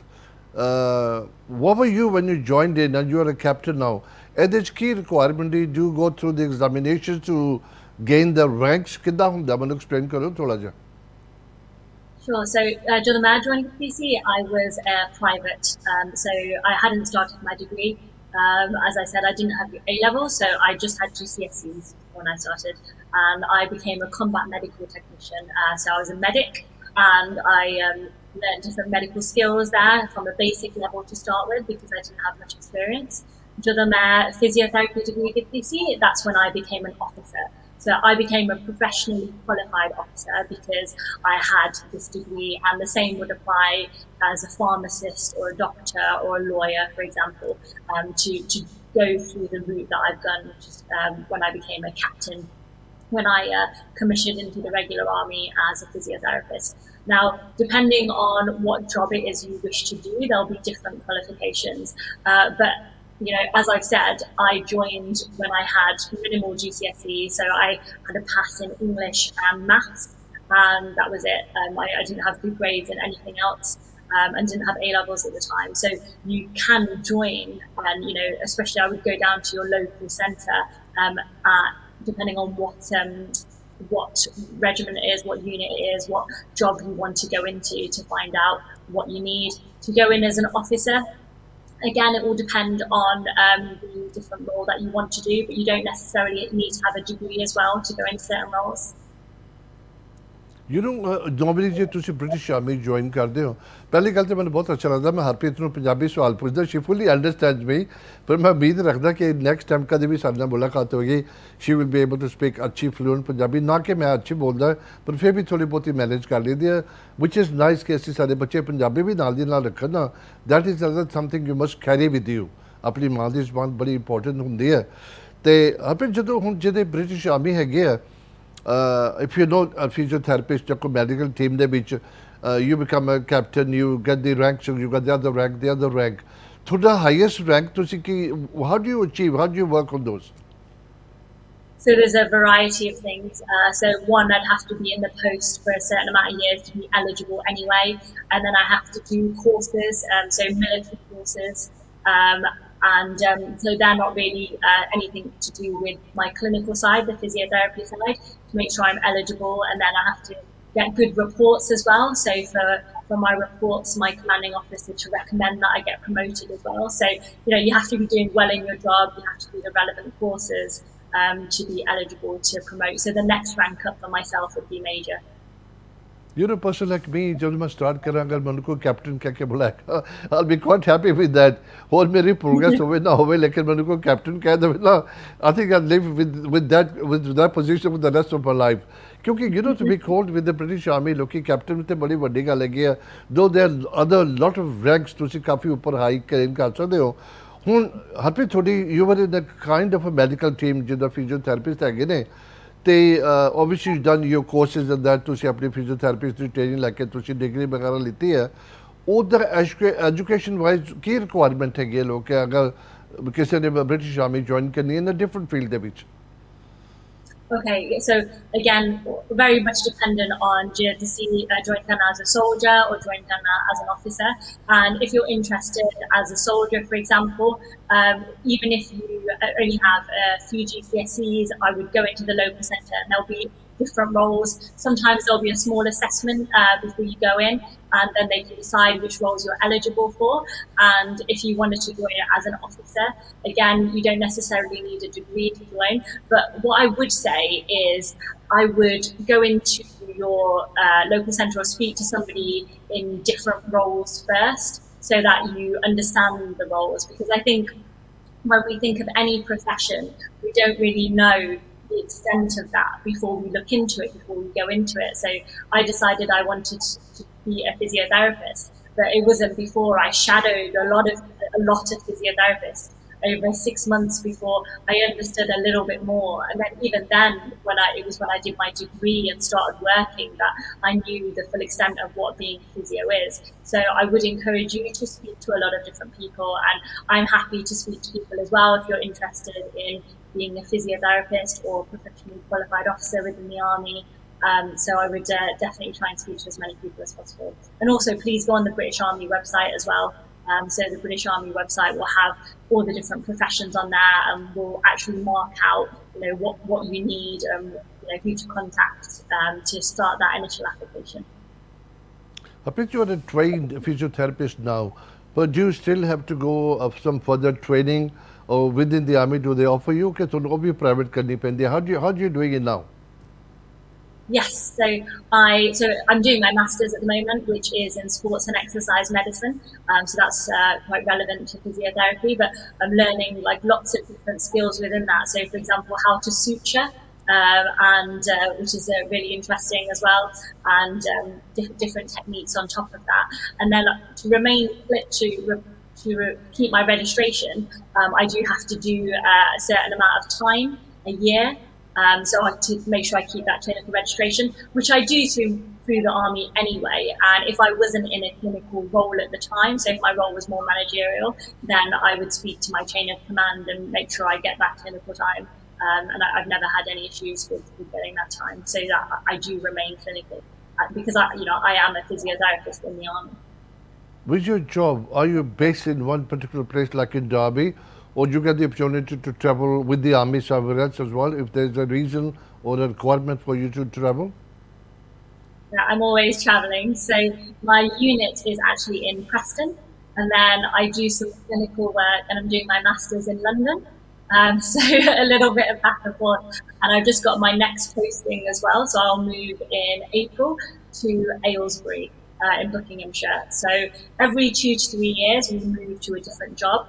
what were you when you joined in and you are a captain now? ਇਹਦੇ 'ਚ ਕੀ requirement ਹੈ? Do you go through the examinations to gain the ranks? ਕਿੱਦਾਂ ਹੁੰਦਾ? ਮੈਨੂੰ explain ਕਰੋ ਥੋੜਾ ਜਿਹਾ. Sure. So, ਜਦੋਂ ਮੈਂ joined PC, I was private. So I hadn't started my degree. As I said, I didn't have A level, so I just had GCSEs when I started, and I became a combat medical technician. So I was a medic, and I learned different medical skills there from a basic level to start with because I didn't have much experience. During my physiotherapy degree at PC, that's when I became an officer. So I became a professionally qualified officer because I had this degree, and the same would apply as a pharmacist or a doctor or a lawyer, for example, to go through the route that I've done, which is when I became a captain, when I commissioned into the regular army as a physiotherapist. Now, depending on what job it is you wish to do, there'll be different qualifications, but as I've said, I joined when I had minimal GCSE, so I had a pass in English and maths, and that was it. I didn't have good grades in anything else, and didn't have A levels at the time. So you can join, and especially I would go down to your local centre, depending on what regiment it is, what unit it is, what job you want to go into, to find out what you need to go in as an officer. Again, it will depend on the different role that you want to do, but you don't necessarily need to have a degree as well to go into certain roles. You know, normally ਜੇ ਤੁਸੀਂ British army join ਕਰਦੇ ਹੋ, ਪਹਿਲੀ ਗੱਲ ਤਾਂ ਮੈਨੂੰ ਬਹੁਤ ਅੱਛਾ ਲੱਗਦਾ. ਮੈਂ ਹਰਪ੍ਰੀਤ ਨੂੰ ਪੰਜਾਬੀ ਸਵਾਲ ਪੁੱਛਦਾ, ਸ਼ੀ ਫੁੱਲੀ ਅੰਡਰਸਟੈਂਡਸ ਮੀ, ਪਰ ਮੈਂ ਉਮੀਦ ਰੱਖਦਾ ਕਿ ਨੈਕਸਟ ਟਾਈਮ ਕਦੇ ਵੀ ਸਾਡੇ ਨਾਲ ਮੁਲਾਕਾਤ ਹੋਏਗੀ, she will be able to speak ਅੱਛੀ ਫਲੂਐਂਟ ਪੰਜਾਬੀ. ਨਾ ਕਿ ਮੈਂ ਅੱਛੀ ਬੋਲਦਾ, ਪਰ ਫਿਰ ਵੀ ਥੋੜ੍ਹੀ ਬਹੁਤੀ ਮੈਨੇਜ ਕਰ ਲਈਦੀ ਹੈ, ਵਿਚ ਇਜ਼ ਨਾਈਸ ਕਿ ਅਸੀਂ ਸਾਡੇ ਬੱਚੇ ਪੰਜਾਬੀ ਵੀ ਨਾਲ ਦੀ ਨਾਲ ਰੱਖਣ ਨਾ. That is other something you must carry with you. ਆਪਣੀ ਮਾਂ ਦੀ ਜ਼ਬਾਨ ਬੜੀ ਇੰਪੋਰਟੈਂਟ ਹੁੰਦੀ ਹੈ. ਅਤੇ ਹਰਪ੍ਰੀਤ, ਜਦੋਂ ਹੁਣ ਜਿਹੜੇ ਬ੍ਰਿਟਿਸ਼ ਆਰਮੀ ਹੈਗੇ ਆ, if you're not a physiotherapist or medical team ਦੇ ਵਿੱਚ, you become a captain, you get the ranks, you get the other rank. ਤੁਹਾਡਾ highest rank ਤੁਸੀਂ ਕੀ, how do you achieve, how do you work on those? So there's a variety of things. So one, I'd have to be in the post for a certain amount of years to be eligible anyway, and then I have to do courses, so military courses, and so they're not really anything to do with my clinical side, the physiotherapy side, to make sure I'm eligible. And then I have to get good reports as well, so for my reports, my commanding officer to recommend that I get promoted as well. So you have to be doing well in your job, you have to do the relevant courses to be eligible to promote. So the next rank up for myself would be major. You know, person like me, जब मैं start करा अगर मैं उनको captain कह के बुलाया, I'll be quite happy with that. और मेरी progress होवे ना होवे, लेकिन मैं उनको कैप्टन कह दे ना, I think I'll live with that position for the rest of my life. क्योंकि you know to be called with the British Army, लोग कैप्टन ते बड़ी वड्डी गल हैगी है. Though there are other lot of ranks ਤੁਸੀਂ ਕਾਫੀ ਉੱਪਰ ਹਾਈ ਕਲੇਮ ਕਰ ਸਕਦੇ ਹੋ. ਹੁਣ ਹਰਪ੍ਰੀਤ ਤੁਹਾਡੀ you were in a kind of a medical team ਜਿਹਦਾ ਫਿਜ਼ੀਓਥੈਰੇਪਿਸਟ ਹੈਗੇ ਨੇ. ਤੇ obviously you've done your courses and that ਤੁਸੀਂ ਆਪਣੀ ਫਿਜ਼ੀਓਥੈਰੇਪਿਸਟ ਦੀ ਟ੍ਰੇਨਿੰਗ ਲੈ ਕੇ ਤੁਸੀਂ ਡਿਗਰੀ ਵਗੈਰਾ ਲਿੱਤੀ ਹੈ. ਉਧਰ ਐਜੂਕੇਸ਼ਨ ਵਾਈਜ਼ ਕੀ ਰਿਕੁਆਇਰਮੈਂਟ ਹੈਗੀ ਹੈ ਲੋਕ ਕਿ ਅਗਰ ਕਿਸੇ ਨੇ ਬ੍ਰਿਟਿਸ਼ ਆਰਮੀ ਜੁਆਇਨ ਕਰਨੀ ਹੈ ਨਾ ਡਿਫਰੈਂਟ ਫੀਲਡ ਦੇ ਵਿੱਚ? Okay, so again, very much dependent on join Ghana as a soldier or join Ghana as an officer. And if you're interested as a soldier, for example, even if you only have a few GCSEs, I would go into the local centre and there'll be different roles. Sometimes there'll be a small assessment before you go in, and then they can decide which roles you're eligible for. And if you wanted to join it as an officer, again, you don't necessarily need a degree to join. But what I would say is I would go into your local centre or speak to somebody in different roles first so that you understand the roles. Because I think when we think of any profession, we don't really know the extent of that before we look into it, before we go into it. So I decided I wanted to be a physiotherapist, but it wasn't before I shadowed a lot of physiotherapists over 6 months before I understood a little bit more. And then even then, when I did my degree and started working that I knew the full extent of what being physio is. So I would encourage you to speak to a lot of different people, and I'm happy to speak to people as well if you're interested in being a physiotherapist or professionally qualified officer within the army. So I would definitely try and speak to as many people as possible. And also please go on the British Army website as well. So the British Army website will have all the different professions on there and will actually mark out, what you need, who to contact to start that initial application. Harpreet, you are a trained physiotherapist now, but do you still have to go some further training or within the army? Do they offer you? Okay, so no, private karni pendi. How are you doing it now? Yes, so I'm doing my master's at the moment, which is in sports and exercise medicine. So that's quite relevant to physiotherapy, but I'm learning lots of different skills within that. So, for example, how to suture, and which is really interesting as well, and different techniques on top of that. And then to remain fit to keep my registration, I do have to do a certain amount of time a year. So I to make sure I keep that clinical registration, which I do through the army anyway. And if I wasn't in a clinical role at the time, so if my role was more managerial, then I would speak to my chain of command and make sure I get that clinical time. And I've never had any issues with getting that time, so that I do remain clinical because I am a physiotherapist in the army. With your job, are you based in one particular place like in Derby? Or do you get the opportunity to travel with the army somewhere else as well, if there's a reason or a requirement for you to travel? Yeah, I'm always traveling. So my unit is actually in Preston, and then I do some clinical work, and I'm doing my master's in London. So a little bit of back and forth. And I've just got my next posting as well. So I'll move in April to Aylesbury in Buckinghamshire. So every 2 to 3 years, we move to a different job.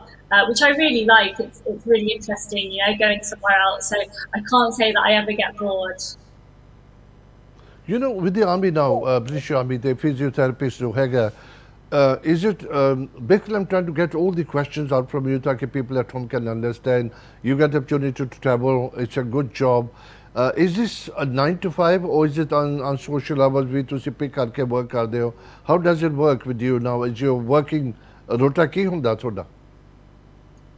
Which I really like. It's really interesting, going somewhere else. So I can't say that I ever get bored. With the army now, British Army, the physiotherapist who hega, is it basically I'm trying to get all the questions out from you that people at home can understand. You get the opportunity to travel. It's a good job. Is this a 9 to 5 or is it on social hours we to pick karke work kar de ho? How does it work with you now? Is your working rota ki hunda thoda?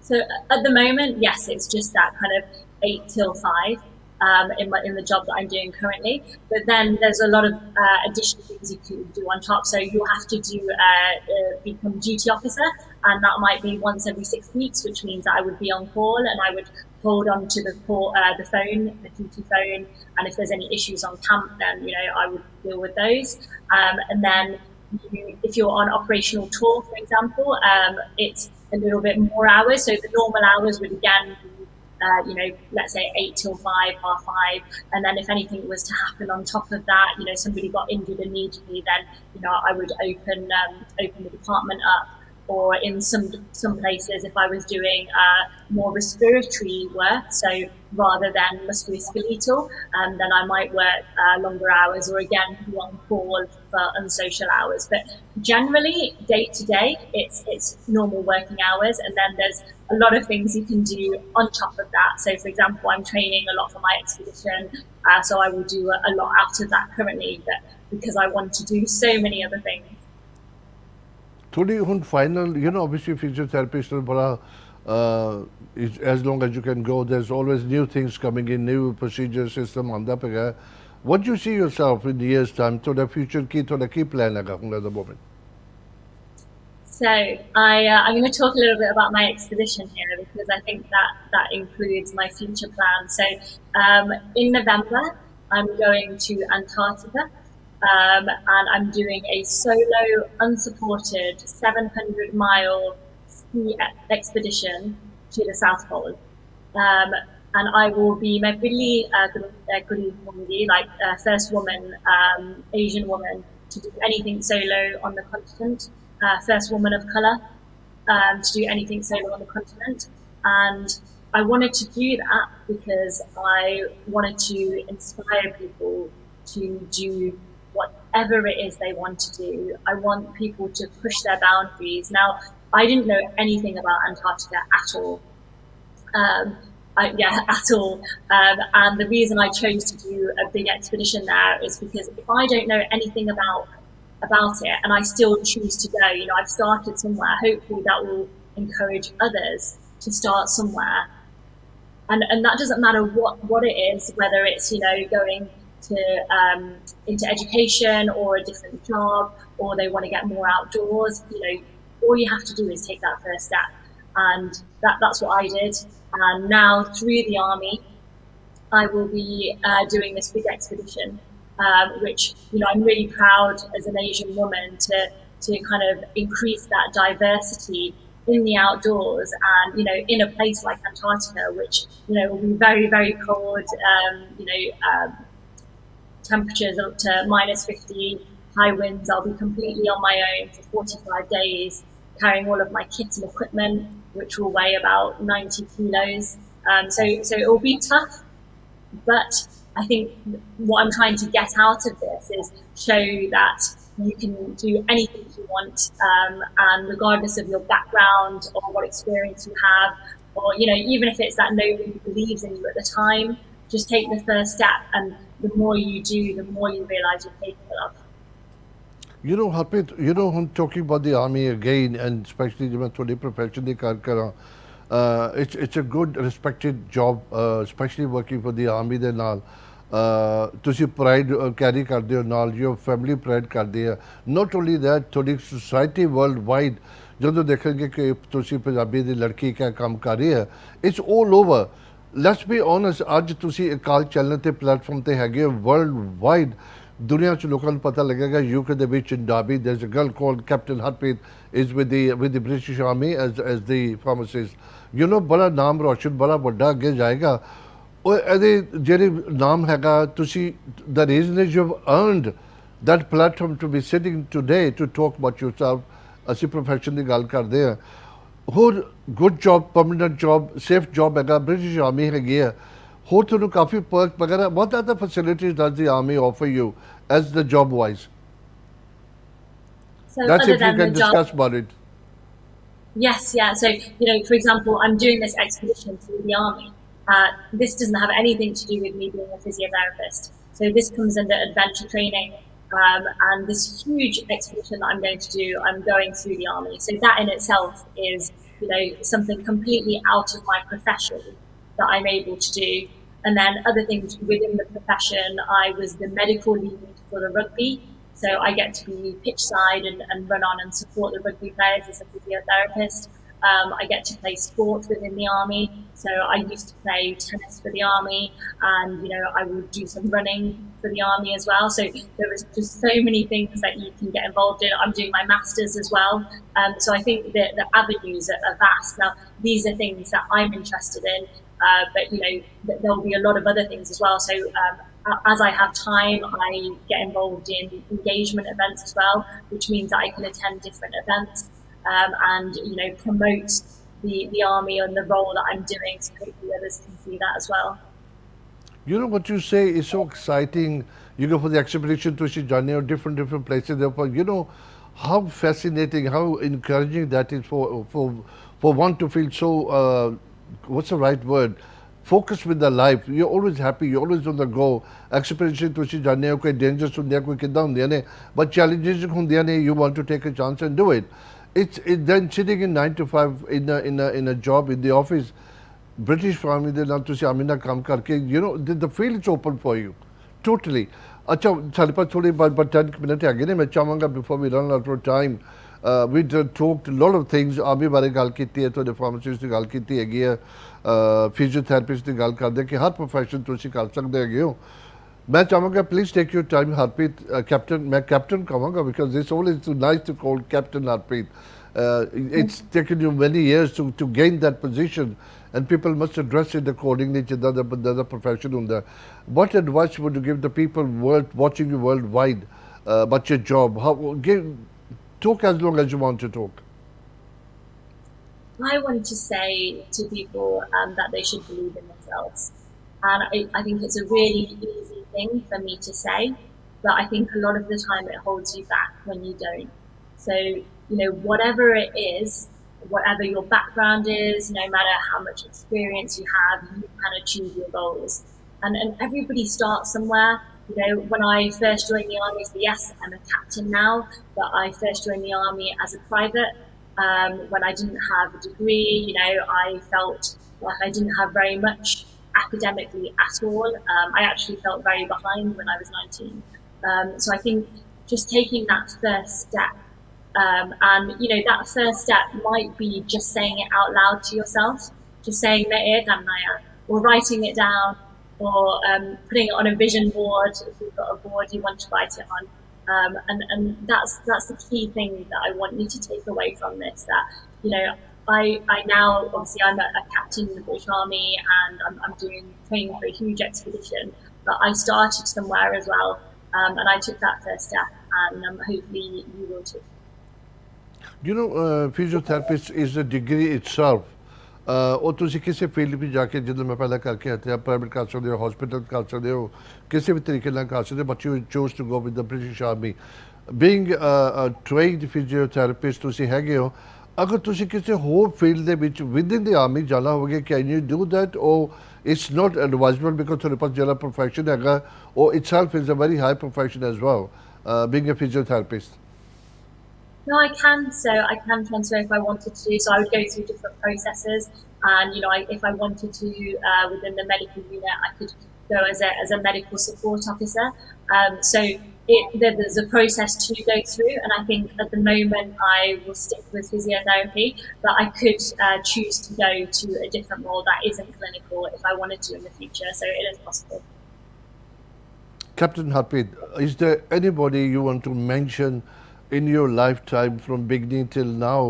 So at the moment, yes, it's just that kind of 8 till 5 in the job that I'm doing currently. But then there's a lot of additional things you can do on top. So you'll have to become duty officer, and that might be once every 6 weeks, which means that I would be on call and I would hold on to the phone, the duty phone, and if there's any issues on camp, then I would deal with those. And then if you're on operational tour, for example, it's a little bit more hours. So the normal hours would again be let's say 8 till 5, half 5, and then if anything was to happen on top of that, somebody got injured immediately, then I would open the department up. Or in some places, if I was doing more respiratory work, so rather than musculoskeletal, then I might work longer hours, or again be on call for unsocial hours. But generally, day to day, it's normal working hours, and then there's a lot of things you can do on top of that. So, for example, I'm training a lot for my expedition, so I will do a lot out of that currently, but because I want to do so many other things. थोड़ी हुन final, obviously physiotherapist बड़ा as long as you can go, there's always new things coming in, new procedure system आंदा पे गया. What do you see yourself in the years time? थोड़ा future की थोड़ा की plan लगा at the moment? So I'm going to talk a little bit about my expedition here, because I think that includes my future plans. So in November, I'm going to Antarctica. And I'm doing a solo, unsupported 700-mile ski expedition to the South Pole. And I will be Mepili like first woman, Asian woman, to do anything solo on the continent. First woman of color to do anything solo on the continent. And I wanted to do that because I wanted to inspire people to do whatever it is they want to do. I want people to push their boundaries. Now, I didn't know anything about Antarctica at all. At all. And the reason I chose to do a big expedition there is because if I don't know anything about it and I still choose to go, I've started somewhere. Hopefully that will encourage others to start somewhere. And that doesn't matter what it is, whether it's, going to into education or a different job, or they want to get more outdoors. All you have to do is take that first step, and that's what I did. And now through the army, I will be doing this big expedition, which I'm really proud as an Asian woman to kind of increase that diversity in the outdoors, and in a place like Antarctica, which will be very, very cold. Temperatures up to -50, high winds. I'll be completely on my own for 45 days, carrying all of my kit and equipment, which will weigh about 90 kilos. So it will be tough, but I think what I'm trying to get out of this is show that you can do anything you want, and regardless of your background or what experience you have, or even if it's that nobody believes in you at the time, just take the first step, and the more you do, the more you realize you're capable of. Harpreet, I'm talking about the army again, and especially the profession it's a good respected job, especially working for the army ਦੇ ਨਾਲ ਤੁਸੀਂ pride carry ਕਰਦੇ ਹੋ ਨਾਲ, your family pride ਕਰਦੇ ਆ. Not only that, ਤੁਹਾਡੀ society worldwide ਜਦੋਂ ਦੇਖਣਗੇ ਕਿ ਤੁਸੀਂ ਪੰਜਾਬੀ ਦੀ ਲੜਕੀ ਕਿਆ ਕੰਮ ਕਰ ਰਹੀ ਹੈ, it's all over. Let's be honest, ਅੱਜ ਤੁਸੀਂ ਅਕਾਲ ਚੈਨਲ ਤੇ ਪਲੇਟਫਾਰਮ ਤੇ ਹੈਗੇ ਵਰਲਡ ਵਾਈਡ, ਦੁਨੀਆ 'ਚ ਲੋਕਾਂ ਨੂੰ ਪਤਾ ਲੱਗੇਗਾ. UK ਦੇ ਵਿੱਚ in Derby, there's a girl called Captain Harpreet is with the British Army as the pharmacist. ਬੜਾ ਨਾਮ ਰੋਸ਼ਨ, ਬੜਾ ਵੱਡਾ ਅੱਗੇ ਜਾਏਗਾ. ਉਹ ਇਹਦੇ ਜਿਹੜੇ ਨਾਮ ਹੈਗਾ, ਤੁਸੀਂ the reason is you've earned that platform to be sitting today to talk about yourself. ਅਸੀਂ profession ਦੀ ਗੱਲ ਕਰਦੇ ਹਾਂ. ਹੋਰ good job, permanent job, safe job ਹੈਗਾ, British Army ਹੈਗੀ ਹੈ. ਹੋਰ ਤੁਹਾਨੂੰ ਕਾਫੀ perk ਵਗੈਰਾ, what other facilities does the army offer you as the job wise? So that's other if you than can the job, discuss about it. Yes, yeah. So, for example, I'm doing this expedition through the army. This doesn't have anything to do with me being a physiotherapist. So this comes under adventure training. And this huge expedition that I'm going to do, I'm going through the army. So that in itself is, something completely out of my profession that I'm able to do. And then other things within the profession, I was the medical lead for the rugby. So I get to be pitch side and run on and support the rugby players as a physiotherapist. I get to play sport within the army. So I used to play tennis for the army, and I would do some running for the army as well. So there was just so many things that you can get involved in. I'm doing my masters as well. So I think the avenues are vast. Now these are things that I'm interested in. but there will be a lot of other things as well. So as I have time, I get involved in engagement events as well, which means that I can attend different events and promote the army and the role that I'm doing, so hopefully others can see that as well. You know what you say is so exciting. You go for the expedition to Shijane, different places. Therefore, how fascinating, how encouraging that is for one to feel so. What's the right word? Focused with the life. You're always happy. You're always on the go. Expedition to Shijane, koi dangers ਹੁੰਦੀਆਂ ਕੋਈ ਕਿੱਦਾਂ ਹੁੰਦੀਆਂ ਨੇ, but challenges ਹੁੰਦੀਆਂ ਨੇ. You want to take a chance and do it. It's then sitting in 9 to 5 in a job in the office. British Army ਦੇ ਨਾਲ ਤੁਸੀਂ ਆਰਮੀ ਨਾਲ ਕੰਮ ਕਰਕੇ the field is open for you totally. ਅੱਛਾ ਸਾਡੇ ਪਾਸ ਥੋੜੇ ਬਾਅਦ 10 ਮਿੰਟ ਹੈਗੇ ਨੇ, ਮੈਂ ਚਾਹਾਂਗਾ before we run out of time we talked a lot of things. Army ਬਾਰੇ ਗੱਲ ਕੀਤੀ ਹੈ, ਤੁਹਾਡੇ ਫਾਰਮਾਸਿਸਟ ਦੀ ਗੱਲ ਕੀਤੀ ਹੈਗੀ ਹੈ, ਫਿਜ਼ੀਓਥੈਰੇਪਿਸਟ ਦੀ ਗੱਲ ਕਰਦੇ ਕਿ ਹਰ ਪ੍ਰੋਫੈਸ਼ਨ ਤੁਸੀਂ ਕਰ ਸਕਦੇ ਹੈਗੇ ਹੋ. ਮੈਂ ਚਾਹਾਂਗਾ please take your time Harpreet. Captain ਮੈਂ ਕੈਪਟਨ ਕਹਾਂਗਾ because it's always too nice to call Captain Harpreet. It's taken you many years to gain that position, and people must address it accordingly to the profession. What advice would you give the people watching you worldwide about your job? Talk as long as you want to talk. I want to say to people that they should believe in themselves. And I think it's a really easy thing for me to say, but I think a lot of the time it holds you back when you don't. So, whatever it is, whatever your background is, no matter how much experience you have, you can achieve your goals. And everybody starts somewhere. When I first joined the army, so yes, I'm a captain now, but I first joined the army as a private. When I didn't have a degree, I felt like I didn't have very much academically at all. I actually felt very behind when I was 19. So I think just taking that first step, and that first step might be just saying it out loud to yourself, just saying or writing it down, or putting it on a vision board if you've got a board you want to write it on. And that's the key thing that I want you to take away from this, that I now, obviously I'm a captain in the British Army, and I'm doing training for a huge expedition, but I started somewhere as well, and I took that first step, and hopefully you will too. Physiotherapist is a degree itself. ਉਹ ਤੁਸੀਂ ਕਿਸੇ field ਵਿੱਚ ਜਾ ਕੇ, ਜਦੋਂ ਮੈਂ ਪਹਿਲਾਂ ਕਰਕੇ ਹਟਿਆ, ਪ੍ਰਾਈਵੇਟ ਕਰ ਸਕਦੇ ਹੋ, ਹਸਪੀਟਲ ਕਰ ਸਕਦੇ ਹੋ, ਕਿਸੇ ਵੀ ਤਰੀਕੇ ਨਾਲ ਕਰ ਸਕਦੇ ਹੋ, but you chose to go with the British Army. Being a trained physiotherapist ਤੁਸੀਂ ਹੈਗੇ ਹੋ, ਅਗਰ ਤੁਸੀਂ ਕਿਸੇ ਹੋਰ ਫੀਲਡ ਦੇ ਵਿੱਚ within the army ਜਾਣਾ ਹੋਵੇ, can you do that, or it's not advisable because ਤੁਹਾਡੇ ਪਾਸ ਜਿਹੜਾ profession ਹੈਗਾ ਉਹ itself is a very high profession as well, being a physiotherapist? No, I can. So I can transfer if I wanted to. So I would go through different processes, and if I wanted to, within the medical unit, I could go as a medical support officer. So there's a process to go through, and I think at the moment I will stick with physiotherapy, but I could choose to go to a different role that isn't clinical if I wanted to in the future. So it is possible. Captain Harpreet, is there anybody you want to mention in your lifetime from beginning till now,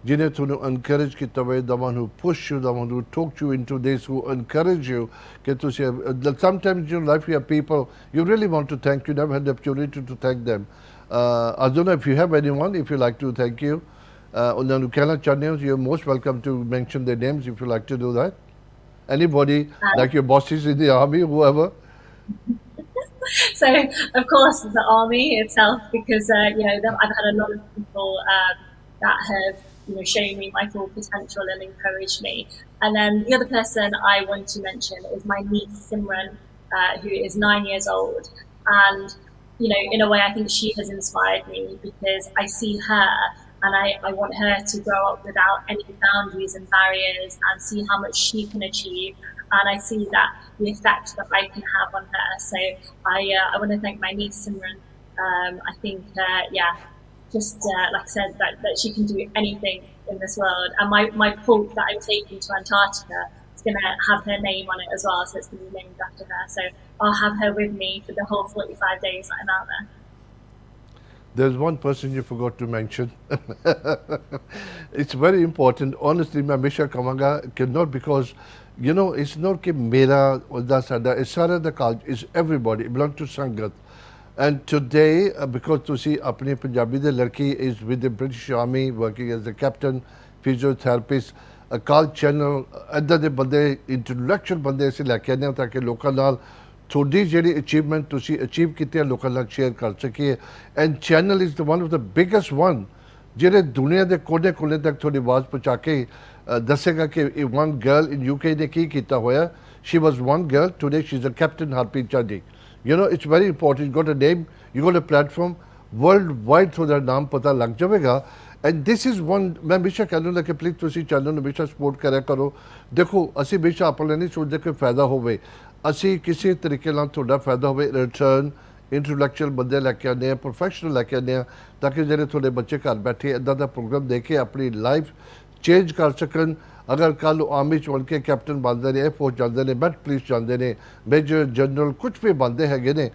ਜਿਹਨੇ ਤੁਹਾਨੂੰ encourage ਕੀਤਾ ਹੋਵੇ, the one who pushed you, the one who talked you into this, who encouraged you, ਕਿ ਤੁਸੀਂ sometimes in your life you have people you really want to thank, you never had the opportunity to thank them. I don't know if you have anyone, if you like to thank you, ਉਹਨਾਂ ਨੂੰ ਕਹਿਣਾ ਚਾਹੁੰਦੇ ਹੋ, you're most welcome to mention their names if you like to do that. Anybody, like your bosses in the army, whoever? So, of course, the army itself, because I've had a lot of people that have shown me my full potential and encouraged me. And then the other person I want to mention is my niece Simran, who is 9 years old, and in a way I think she has inspired me, because I see her and I want her to grow up without any boundaries and barriers and see how much she can achieve. And I see that the effect that I can have on her. So I want to thank my niece Simran. I think, just like I said, that she can do anything in this world. And my pulp that I'm taking to Antarctica is going to have her name on it as well. So it's going to be named after her. So I'll have her with me for the whole 45 days that I'm out there. There's one person you forgot to mention. It's very important. Honestly, मैं हमेशा कहूँगा कि not because, you know, it's not कि मेरा उदा साडा, it's सारा the culture, it's everybody, it belongs to Sangat. And today, because तुसी अपनी पंजाबी दे लड़की is with the British Army, working as a captain, physiotherapist, अकाल चैनल इदा दे बंदे इंटेलेक्चुअल बंदे असीं लैके आने ताकि लोकां नाल थोड़ी जी अचीवमेंट तुसी अचीव कीती है लोकां नाल शेयर कर सकीए and channel is the one of the biggest one ਜਿਹੜੇ दुनिया के कोने कोने तक थोड़ी आवाज़ पहुँचा के दसेगा कि वन गर्ल इन UK ने की किया होया she was one girl today she is a captain Harpreet Chandi you know it's very important got a name you got a platform worldwide थोड़ा नाम पता लग जाएगा एंड दिस इज़ वन मैं हमेशा कह लूँगा कि प्लीज़ तुसी चैनल हमेशा सपोर्ट करा करो देखो असी हमेशा अपने नहीं सोचते कि फ़ायदा होवे असी किसी तरीके नाल थोड़ा फ़ायदा होवे रिटर्न इंटेलेक्चुअल बंदे लैके आने हैं प्रोफैशनल लैके आने हैं ताकि ਜਿਹੜੇ थोड़े बच्चे घर बैठे इदा का प्रोग्राम देख के अपनी लाइफ चेंज कर सकन अगर कल आर्मी च बन के कैप्टन बनते हैं एयरफोर्स जाते हैं मेट पुलिस जाते हैं मेजर जनरल कुछ भी बनते हैं ने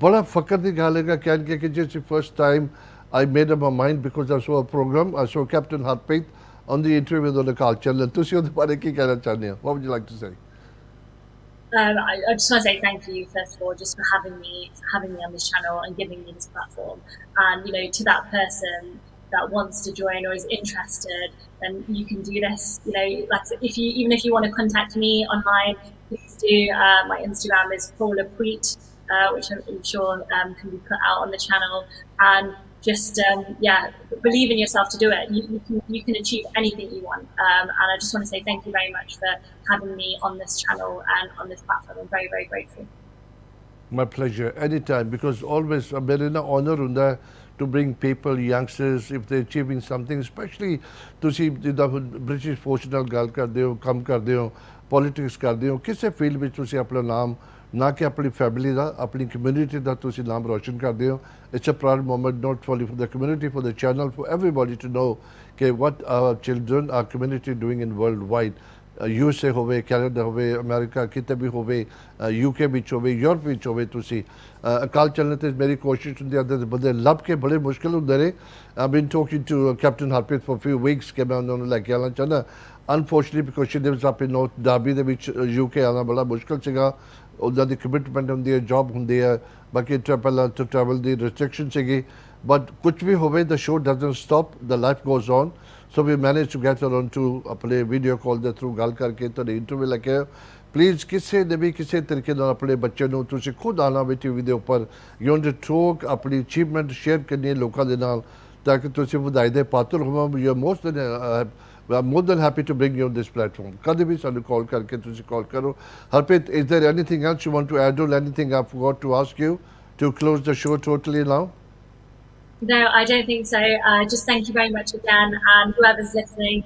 बड़ा फकर की गल है कह कि जिस first time I made up my mind because I saw a programme I saw captain Harpreet on the interview with the call channel तुम उस बारे की कहना चाहते हैं what would you like to say I just want to say thank you first of all just for having me on this channel and giving me this platform. And you know, to that person that wants to join or is interested, then you can do this. You know, like even if you want to contact me online, please do. My Instagram is Paula Preet, which I'm sure can be put out on the channel. And just believe in yourself to do it. You can achieve anything you want. And I just want to say thank you very much for having me on this channel and on this platform. I'm very, very grateful. My pleasure, anytime, because always मेरे ना honor ਹੁੰਦਾ to bring people, youngsters, if they're achieving something, especially ਤੁਸੀਂ ਜਿੱਦਾਂ British Force ਨਾਲ ਗੱਲ ਕਰਦੇ ਹੋ, ਕੰਮ ਕਰਦੇ ਹੋ, politics ਕਰਦੇ ਹੋ, ਕਿਸੇ ਫੀਲਡ ਵਿੱਚ ਤੁਸੀਂ ਆਪਣਾ ਨਾਮ ना कि अपनी फैमिली का अपनी कम्यूनिटी का तुसी नाम रोशन करते हो it's a proud moment not for the community for the channel for everybody to know कि what our children our community doing in worldwide USA होवे कैनेडा होवे अमेरिका किते भी होवे UK विच होवे यूरोप विच होवे तुसी अकाल चैनल ते मेरी कोशिश हुंदी है बंदे लब के बड़े मुश्किल हुंदे ने I been talking to captain Harpreet for few weeks कि मैं उन्होंने लैके आना चाहना unfortunately because she lives up in north Derby दे विच UK आना बड़ा मुश्किल सीगा उन्होंने दी कमिटमेंट होंगी है जॉब होंगी है बाकी पहला तो ट्रैवल की रिस्ट्रिक्शन सी बट कुछ भी होवे the show doesn't stop the life goes on so we manage to get on to अपने वीडियो कॉल के थ्रू गल करके तो इंटरव्यू लैके प्लीज़ किसी ने भी किसी तरीके अपने बच्चे को तुम खुद आना भी टी वी के उपर यू टू टॉक अपनी अचीवमेंट शेयर करनी लोगों के नाल ताकि तुम वधाई दे पात्र हो you most I'm more than happy to bring you on this platform. कभी भी सानू कॉल करके तुसी कॉल करो. Harpreet, is there anything else you want to add or anything I forgot to ask you to close the show totally now? No, I don't think so. Just thank you very much again, and whoever's listening,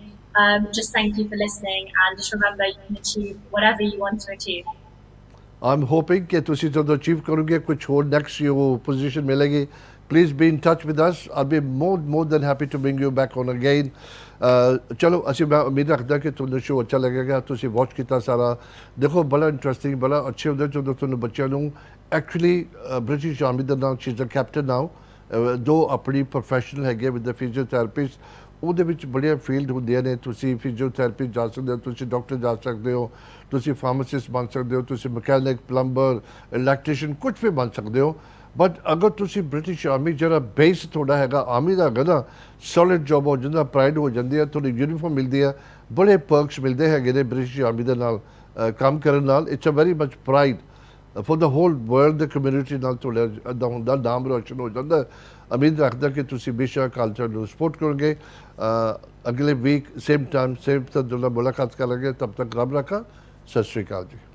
just thank you for listening, and just remember you can achieve whatever you want to achieve. I'm hoping कि तुसी जब achieve करोगे कुछ और next you position मिलेगी. Please be in touch with us. I'll be more than happy to bring you back on again. चलो असी मैं उम्मीद रखता कि तुहानू शो अच्छा लगेगा तुसी वॉच किया सारा देखो बड़ा इंटरेस्टिंग बड़ा अच्छे होंगे जो तुहानू बच्चों एक्चुअली ब्रिटिश आर्मी का नाम she is a captain now दो अपनी प्रोफैशनल है विद द फिजियोथैरेपिस्ट ਉਹਦੇ ਵਿੱਚ ਬੜੀਆਂ ਫੀਲਡ ਹੁੰਦੀਆਂ ਨੇ ਤੁਸੀਂ ਫਿਜ਼ੀਓਥੈਰੇਪੀ ਜਾ ਸਕਦੇ ਹੋ ਤੁਸੀਂ ਡਾਕਟਰ ਜਾ ਸਕਦੇ ਹੋ ਤੁਸੀਂ ਫਾਰਮਾਸਿਸਟ ਬਣ ਸਕਦੇ ਹੋ ਤੁਸੀਂ ਮਕੈਨਿਕ ਪਲੰਬਰ ਇਲੈਕਟ੍ਰੀਸ਼ੀਅਨ ਕੁਝ ਵੀ ਬਣ ਸਕਦੇ ਹੋ बट अगर तुसी ब्रिटिश आर्मी जरा बेस थोड़ा हैगा आर्मी का हैगा ना सॉलिड जॉब हो जाता प्राइड हो जाती है थोड़ी यूनीफॉर्म मिलती है बड़े पर्क्स मिलते हैं ने ब्रिटिश आर्मी के नाल काम करने नाल it's a very much pride for the whole world the community नाल थोड़ा इदा होंदा नाम रोशन हो जाता उम्मीद रखता कि तुसी बेशक कल्चर को सपोर्ट करोगे अगले वीक सेम टाइम सेम मुलाकात करेंगे तब तक रब रखा सत श्री अकाल जी